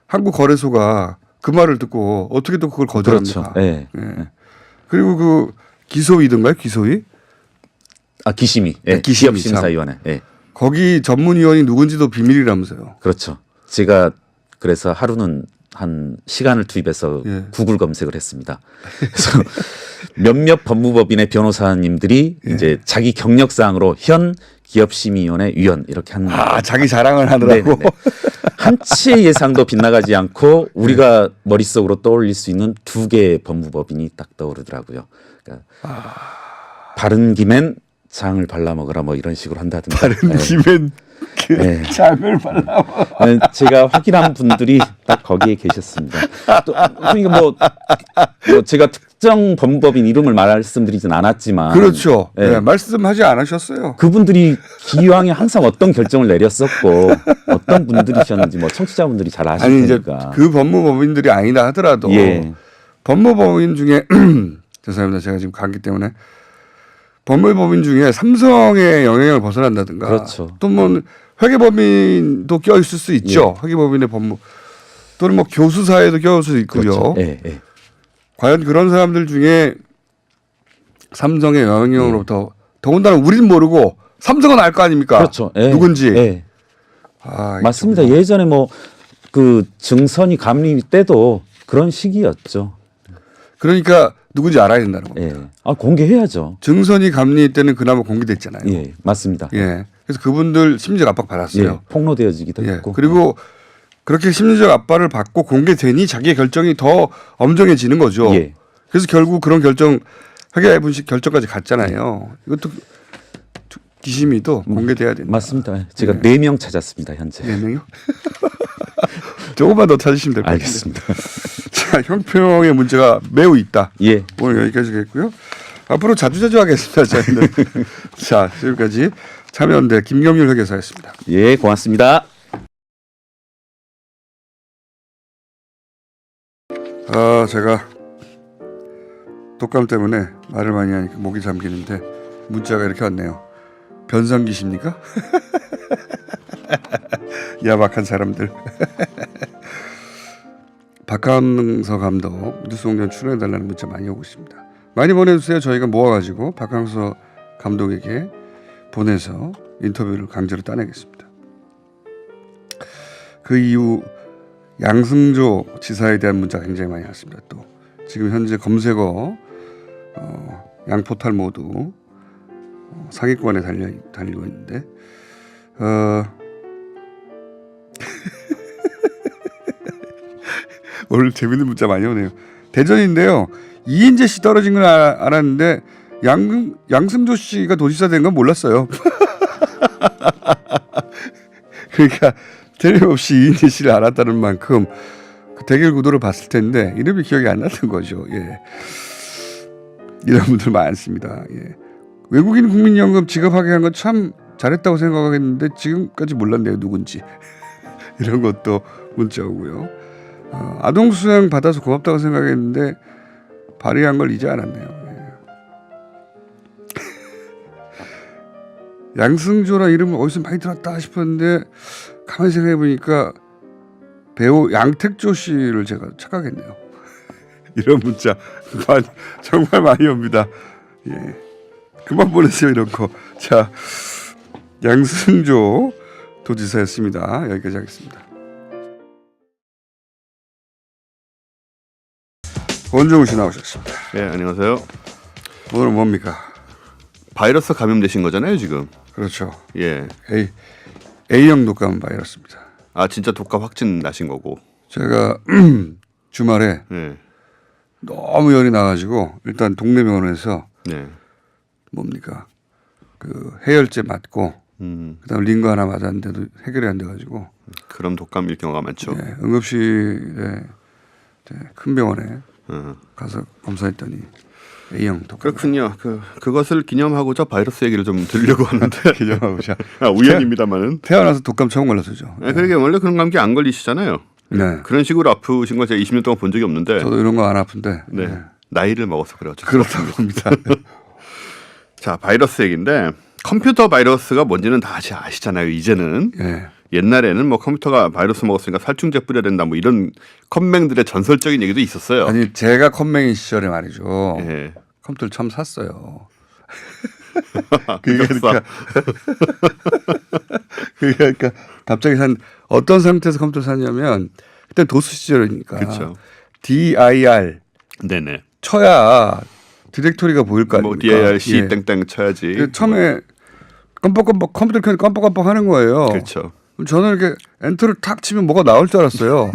한국거래소가 그 말을 듣고 어떻게 또 그걸 거절합니까? 그렇죠. 예. 예. 그리고 그 기소위든가요? 기소위? 아 기심위, 예. 네, 기심위 기업심사위원회. 예. 거기 전문위원이 누군지도 비밀이라면서요. 그렇죠. 제가 그래서 하루는 한 시간을 투입해서 예. 구글 검색을 했습니다. 그래서 몇몇 법무법인의 변호사님들이 예. 이제 자기 경력 사항으로 현 기업심의위원회 위원 이렇게 한 자기 자랑을 하더라고. 네네네. 한 치의 예상도 빗나가지 않고 우리가 머릿속으로 떠올릴 수 있는 두 개의 법무법인이 딱 떠오르더라고요. 그러니까 바른 김엔 장을 발라먹으라 뭐 이런 식으로 한다든가. 다른 네. 김엔 네. 장을 발라. 네, 제가 확인한 분들이 딱 거기에 계셨습니다. 또 그러니까 뭐 제가 특정 법무법인 이름을 말씀드리진 않았지만 그렇죠. 네. 네, 말씀하지 않으셨어요. 그분들이 기왕에 항상 어떤 결정을 내렸었고 어떤 분들이셨는지 뭐 청취자분들이 잘 아실 아니 이제 테니까. 그 법무법인들이 아니다 하더라도 예. 법무법인 중에 죄송합니다. 제가 지금 감기 때문에 법무법인 중에 삼성의 영향을 벗어난다든가 그렇죠. 또 뭐 회계법인도 껴 있을 수 있죠. 회계법인의 법무 또는 뭐 교수 사회도 껴 있을 수 있고요. 그렇죠. 예, 예. 과연 그런 사람들 중에 삼성의 영향으로부터 더군다나 우리는 모르고 삼성은 알 거 아닙니까? 그렇죠. 예. 누군지. 예. 아, 맞습니다. 정말. 예전에 뭐 그 증선이 감리 때도 그런 시기였죠. 그러니까 누군지 알아야 된다는 겁니다. 예. 아 공개해야죠. 증선이 감리 때는 그나마 공개됐잖아요. 예, 맞습니다. 예. 그래서 그분들 심리적 압박 예, 받았어요. 폭로되어지기도 예. 했고. 그리고 그렇게 심리적 압박을 받고 공개되니 자기의 결정이 더 엄정해지는 거죠. 예. 그래서 결국 그런 결정 회계 분식 결정까지 갔잖아요. 이것도 기심이도 공개돼야 된다. 맞습니다. 제가 예. 4명 찾았습니다 현재. 4명이요? 조금만 더 찾으시면 될 것 같습니다. 알겠습니다. 자, 형평의 문제가 매우 있다. 예. 오늘 여기까지 하겠고요. 앞으로 자주자주 하겠습니다. 저희는. 자, 지금까지 참여연대 김경률 회계사였습니다. 예, 고맙습니다. 제가 독감 때문에 말을 많이 하니까 목이 잠기는데 문자가 이렇게 왔네요. 변상기십니까? 야박한 사람들. 박항서 감독 뉴스공장 출연해달라는 문자 많이 오고 있습니다. 많이 보내주세요. 저희가 모아가지고 박항서 감독에게 보내서 인터뷰를 강제로 따내겠습니다. 그 이후 양승조 지사에 대한 문자가 굉장히 많이 왔습니다. 또 지금 현재 검색어 양포탈 모두 상위권에 달리고 있는데 오늘 재밌는 문자 많이 오네요. 대전인데요. 이인재 씨 떨어진 건 알았는데 양승조 씨가 도지사 된 건 몰랐어요. 그러니까 틀림없이 이인재 씨를 알았다는 만큼 그 대결 구도를 봤을 텐데 이름이 기억이 안 났던 거죠. 예. 이런 분들 많습니다. 예. 외국인 국민연금 지급하게 한 건 참 잘했다고 생각하겠는데 지금까지 몰랐네요. 누군지. 이런 것도 문자 오고요. 아동 수당 받아서 고맙다고 생각했는데 발의한 걸 이제 알았네요. 예. 양승조라 이름을 어디서 많이 들었다 싶었는데 가만히 생각해 보니까 배우 양택조 씨를 제가 착각했네요. 이런 문자 정말 많이 옵니다. 예. 그만 보내세요 이런 거. 자, 양승조 도지사였습니다. 여기까지 하겠습니다. 원종우 씨 나오셨습니다. 네, 안녕하세요. 오늘은 뭡니까? 바이러스 감염되신 거잖아요, 지금. 그렇죠. 예. A형 독감 바이러스입니다. 아, 진짜 독감 확진 나신 거고. 제가 주말에 예. 너무 열이 나가지고 일단 동네 병원에서 네. 뭡니까 그 해열제 맞고 그다음 링거 하나 맞았는데도 해결이 안 돼가지고 그럼 독감일 경우가 많죠. 예, 응급실에 큰 병원에 가서 검사했더니 A형 독감. 그렇군요. 그것을 기념하고자 바이러스 얘기를 좀 드리려고 하는데 기념하고자. 우연입니다만은. 태어나서 독감 처음 걸렸었죠. 네, 그러게 원래 그런 감기 안 걸리시잖아요. 네. 그런 식으로 아프신 거 제가 20년 동안 본 적이 없는데. 저도 이런 거 안 아픈데. 네. 네. 나이를 먹어서 그래가지고. 그렇다고 합니다. 자, 바이러스 얘기인데 컴퓨터 바이러스가 뭔지는 다 아시잖아요. 이제는. 예. 옛날에는 뭐 컴퓨터가 바이러스 먹었으니까 살충제 뿌려야 된다 뭐 이런 컴맹들의 전설적인 얘기도 있었어요. 아니 제가 컴맹인 시절에 말이죠. 예. 컴퓨터를 처음 샀어요. 그러니까 그러니까 갑자기 어떤 상태에서 컴퓨터 샀냐면 그때 도스 시절이니까 그렇죠. dir 네네. 쳐야 디렉토리가 보일 거 아닙니까? 뭐 dir c 예. 땡땡 쳐야지. 그 처음에 깜빡깜빡 컴퓨터 켜서 깜빡깜빡 하는 거예요. 그렇죠. 저는 이렇게 엔터를 탁 치면 뭐가 나올 줄 알았어요.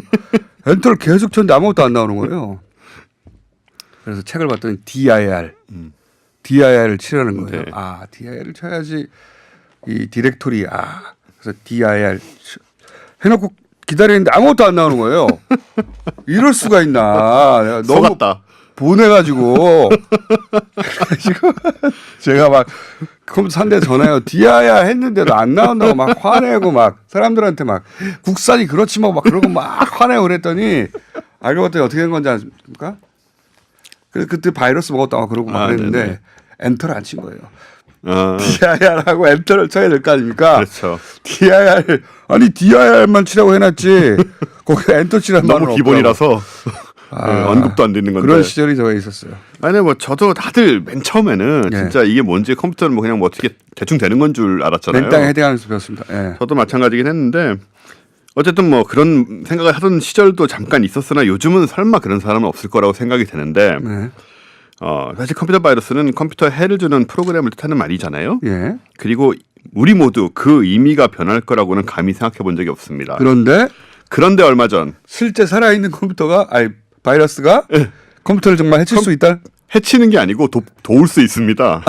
엔터를 계속 쳤는데 아무것도 안 나오는 거예요. 그래서 책을 봤더니 dir을 치라는 거예요. 네. 아, dir을 쳐야지 이 디렉토리. 그래서 dir 해놓고 기다리는데 아무것도 안 나오는 거예요. 이럴 수가 있나. 내가 너무 속았다. 보내가지고 그래가지고 제가 막 컴퓨터 산 데 전화해요. 디아야 했는데도 안 나온다고 막 화내고 막 사람들한테 막 국산이 그렇지 뭐 막 그러고 막 화내고 그랬더니 알고 봤더니 어떻게 된 건지 아십니까? 그래서 그때 바이러스 먹었다고 막 그러고 막 그랬는데 네네. 엔터를 안 친 거예요. DIR하고 엔터를 쳐야 될 거 아닙니까? 그렇죠. DIR만 치라고 해놨지 거기 엔터 치라는 말은 너무 기본이라서 언급도 안 되는 건데. 그런 시절이 저에 있었어요. 아니 뭐 저도 다들 맨 처음에는 예. 진짜 이게 뭔지 컴퓨터는 뭐 그냥 뭐 어떻게 대충 되는 건 줄 알았잖아요. 맨땅에 헤딩하면서 배웠습니다. 예. 저도 마찬가지긴 했는데 어쨌든 뭐 그런 생각을 하던 시절도 잠깐 있었으나 요즘은 설마 그런 사람은 없을 거라고 생각이 되는데 네. 사실 컴퓨터 바이러스는 컴퓨터에 해를 주는 프로그램을 뜻하는 말이잖아요. 예. 그리고 우리 모두 그 의미가 변할 거라고는 감히 생각해 본 적이 없습니다. 그런데 얼마 전 실제 살아있는 컴퓨터가 바이러스가 컴퓨터를 정말 해칠 수 있다? 해치는 게 아니고 도울 수 있습니다.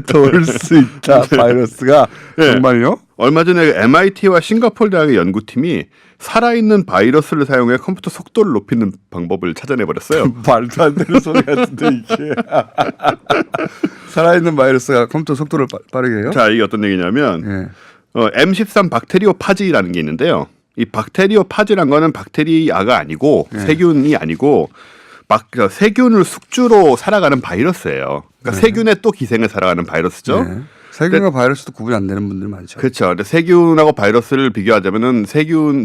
도울 수 있다. 바이러스가 네. 정말요? 얼마 전에 MIT와 싱가포르 대학의 연구팀이 살아있는 바이러스를 사용해 컴퓨터 속도를 높이는 방법을 찾아내버렸어요. 말도 안 되는 소리 같은데 이게. 살아있는 바이러스가 컴퓨터 속도를 빠르게 해요? 자, 이게 어떤 얘기냐면 예. M13 박테리오파지라는 게 있는데요. 이 박테리오파지란 거는 박테리아가 아니고 세균이 아니고 세균을 숙주로 살아가는 바이러스예요. 그러니까 세균의 또 기생을 살아가는 바이러스죠. 네. 세균과 바이러스도 구분이 안 되는 분들 많죠. 그렇죠. 근데 세균하고 바이러스를 비교하자면은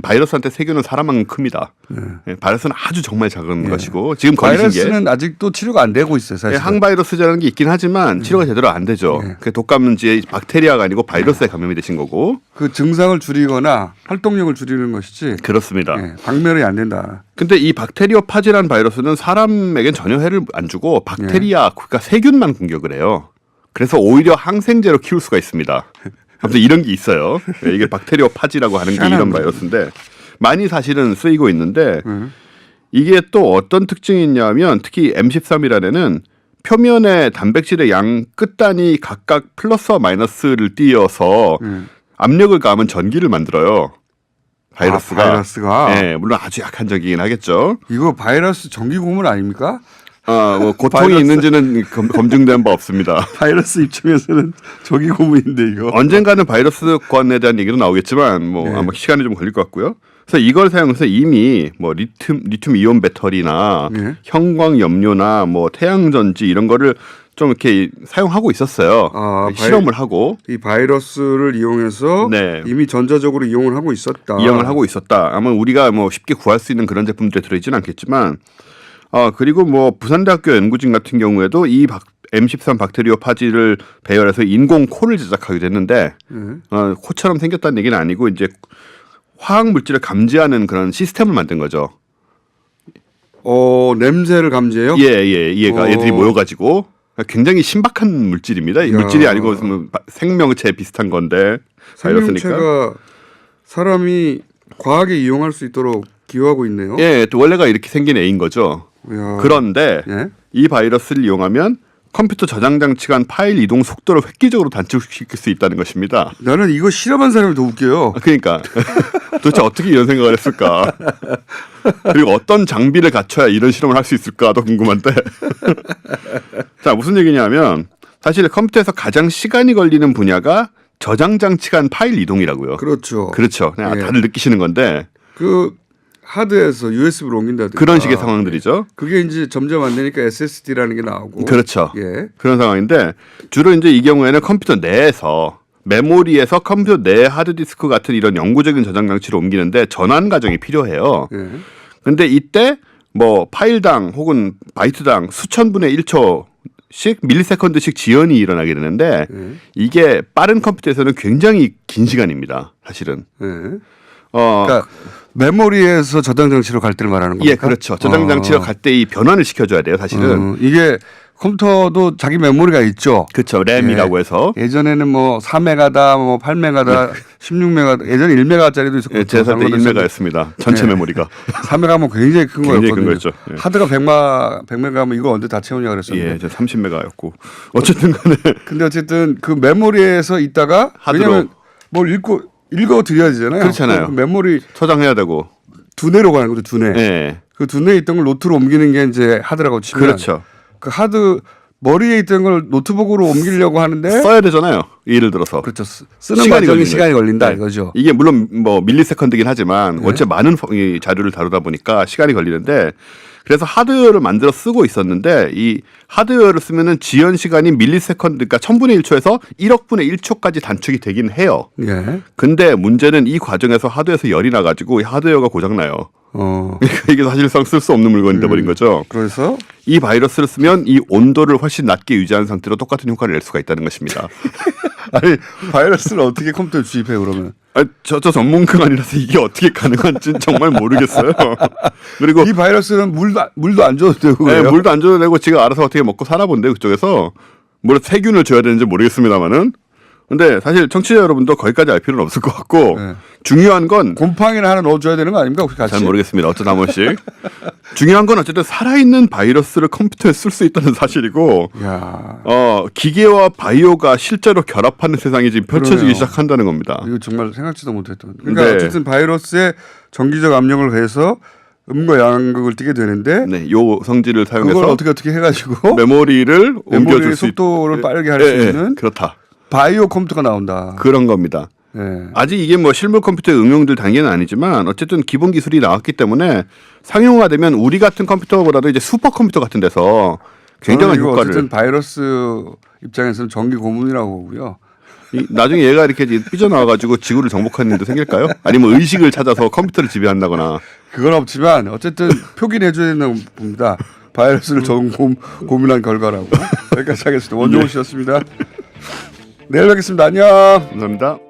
바이러스한테 세균은 사람만큼 큽니다. 예, 바이러스는 아주 정말 작은 것이고 지금 걸리신 게 바이러스는 아직도 치료가 안 되고 있어요. 사실. 예, 항바이러스라는 게 있긴 하지만 치료가 제대로 안 되죠. 그 독감문제의 박테리아가 아니고 바이러스에 감염이 되신 거고. 그 증상을 줄이거나 활동력을 줄이는 것이지. 그렇습니다. 예, 박멸이 안 된다. 근데 이 박테리오파지라는 바이러스는 사람에겐 전혀 해를 안 주고 박테리아, 그러니까 세균만 공격을 해요. 그래서 오히려 항생제로 키울 수가 있습니다. 아무튼 이런 게 있어요. 이게 박테리오파지라고 하는 게 이런 바이러스인데 많이 사실은 쓰이고 있는데 이게 또 어떤 특징이 있냐면 특히 M13이라는 애는 표면에 단백질의 양 끝단이 각각 플러스와 마이너스를 띄어서 압력을 가하면 전기를 만들어요. 바이러스가. 바이러스가. 네, 물론 아주 약한 전기긴 하겠죠. 이거 바이러스 전기 고문 아닙니까? 뭐 고통이 바이러스. 있는지는 검증된 바 없습니다. 바이러스 입장에서는 전기 고문인데 이거. 언젠가는 바이러스권에 대한 얘기도 나오겠지만 뭐 아마 시간이 좀 걸릴 것 같고요. 그래서 이걸 사용해서 이미 뭐 리튬 이온 배터리나 형광 염료나 뭐 태양 전지 이런 거를 좀 이렇게 사용하고 있었어요. 실험을 하고 이 바이러스를 이용해서 네. 이미 전자적으로 이용을 하고 있었다. 이용을 하고 있었다. 아마 우리가 뭐 쉽게 구할 수 있는 그런 제품들이 들어있지는 않겠지만, 그리고 뭐 부산대학교 연구진 같은 경우에도 이 M13 박테리오 파지를 배열해서 인공 코를 제작하기도 했는데, 코처럼 생겼다는 얘기는 아니고 이제 화학 물질을 감지하는 그런 시스템을 만든 거죠. 냄새를 감지해요? 얘가 애들이 모여가지고 굉장히 신박한 물질입니다. 이 물질이 아니고 무슨 생명체 비슷한 건데 바이러스니까. 생명체가 사람이 과하게 이용할 수 있도록 기여하고 있네요. 예, 또 원래가 이렇게 생긴 애인 거죠. 이야. 그런데 예? 이 바이러스를 이용하면 컴퓨터 저장 장치 간 파일 이동 속도를 획기적으로 단축시킬 수 있다는 것입니다. 나는 이거 실험한 사람이 더 웃겨요. 그러니까 도대체 어떻게 이런 생각을 했을까? 그리고 어떤 장비를 갖춰야 이런 실험을 할 수 있을까도 궁금한데. 자, 무슨 얘기냐면 사실 컴퓨터에서 가장 시간이 걸리는 분야가 저장 장치 간 파일 이동이라고요. 그렇죠. 그렇죠. 그냥 예. 다들 느끼시는 건데 그 하드에서 USB로 옮긴다든가 그런 식의 상황들이죠. 그게 이제 점점 안 되니까 SSD라는 게 나오고. 그렇죠. 예. 그런 상황인데 주로 이제 이 경우에는 컴퓨터 내에서 메모리에서 컴퓨터 내 하드디스크 같은 이런 영구적인 저장 장치로 옮기는데 전환 과정이 필요해요. 예. 근데 이때 뭐 파일당 혹은 바이트당 수천 분의 1초씩 밀리세컨드씩 지연이 일어나게 되는데 이게 빠른 컴퓨터에서는 굉장히 긴 시간입니다. 사실은. 예. 그러니까 메모리에서 저장 장치로 갈 때를 말하는 겁니까? 예, 그렇죠. 저장 장치가 갈 때 이 변환을 시켜줘야 돼요. 사실은. 이게 컴퓨터도 자기 메모리가 있죠. 그렇죠. 램이라고 해서. 예전에는 뭐 4메가다, 뭐 8메가다, 16메가, 예전에 1메가짜리도 있었고. 예, 제 살 때 1메가였습니다. 전체 메모리가. 4메가면 굉장히 큰 굉장히 거였거든요. 큰 거였죠. 예. 하드가 100메가면 이거 언제 다 채우냐 그랬었는데. 예, 저 30메가였고. 어쨌든 간에. 근데 어쨌든 그 메모리에서 있다가 하드로. 왜냐면 뭘 읽어 드려야 되잖아요. 그렇잖아요. 그 메모리 저장해야 되고. 두뇌로 가는 거죠, 두뇌. 예. 그 두뇌에 있던 걸 노트로 옮기는 게 이제 하드라고 치면. 그렇죠. 그 하드 머리에 있던 걸 노트북으로 옮기려고 하는데 써야 되잖아요. 예를 들어서. 그렇죠. 쓰는 과정이 시간이 걸린다 이거죠. 이게 물론 뭐 밀리세컨드긴 하지만 원체 많은 이 자료를 다루다 보니까 시간이 걸리는데 그래서 하드웨어를 만들어 쓰고 있었는데 이 하드웨어를 쓰면은 지연 시간이 밀리세컨드 그러니까 1000분의 1초에서 1억분의 1초까지 단축이 되긴 해요. 예. 근데 문제는 이 과정에서 하드웨어에서 열이 나 가지고 이 하드웨어가 고장 나요. 그러니까 이게 사실상 쓸 수 없는 물건이 돼 버린 거죠. 그래서 이 바이러스를 쓰면 이 온도를 훨씬 낮게 유지하는 상태로 똑같은 효과를 낼 수가 있다는 것입니다. 아니 바이러스를 어떻게 컴퓨터에 주입해 그러면? 저 전문가가 아니라서 이게 어떻게 가능한지는 정말 모르겠어요. 그리고 이 바이러스는 물도 안 줘도 되고 네, 그래요? 물도 안 줘도 되고 지가 알아서 어떻게 먹고 살아본대요 그쪽에서. 뭐 세균을 줘야 되는지 모르겠습니다만은. 근데 사실 청취자 여러분도 거기까지 알 필요는 없을 것 같고 네. 중요한 건 곰팡이를 하나 넣어줘야 되는 거 아닙니까 혹시 같이? 잘 모르겠습니다. 어쩌다 한 번씩. 중요한 건 어쨌든 살아있는 바이러스를 컴퓨터에 쓸 수 있다는 사실이고 야, 기계와 바이오가 실제로 결합하는 세상이 지금 펼쳐지기 그러네요. 시작한다는 겁니다. 이거 정말 생각지도 못했던. 그러니까 네. 어쨌든 바이러스에 정기적 압력을 가해서 음과 양극을 띠게 되는데 네, 요 성질을 그걸 사용해서 어떻게 해가지고 메모리를 옮겨줄 메모리의 수 속도를 빠르게 할 수 있는 그렇다. 바이오 컴퓨터가 나온다. 그런 겁니다. 네. 아직 이게 뭐 실물 컴퓨터의 응용될 단계는 아니지만 어쨌든 기본 기술이 나왔기 때문에 상용화되면 우리 같은 컴퓨터보다도 이제 슈퍼 컴퓨터 같은 데서 굉장한 저는 이거 효과를. 어쨌든 바이러스 입장에서는 전기 고문이라고 보고요. 나중에 얘가 이렇게 삐져나와가지고 지구를 정복하는 일도 생길까요? 아니면 의식을 찾아서 컴퓨터를 지배한다거나. 그건 없지만 어쨌든 표기를 해줘야 된다고 봅니다. 바이러스를 좀 고민한 결과라고. 여기까지 하겠습니다. 원종우 씨였습니다. 내일 뵙겠습니다. 안녕. 감사합니다.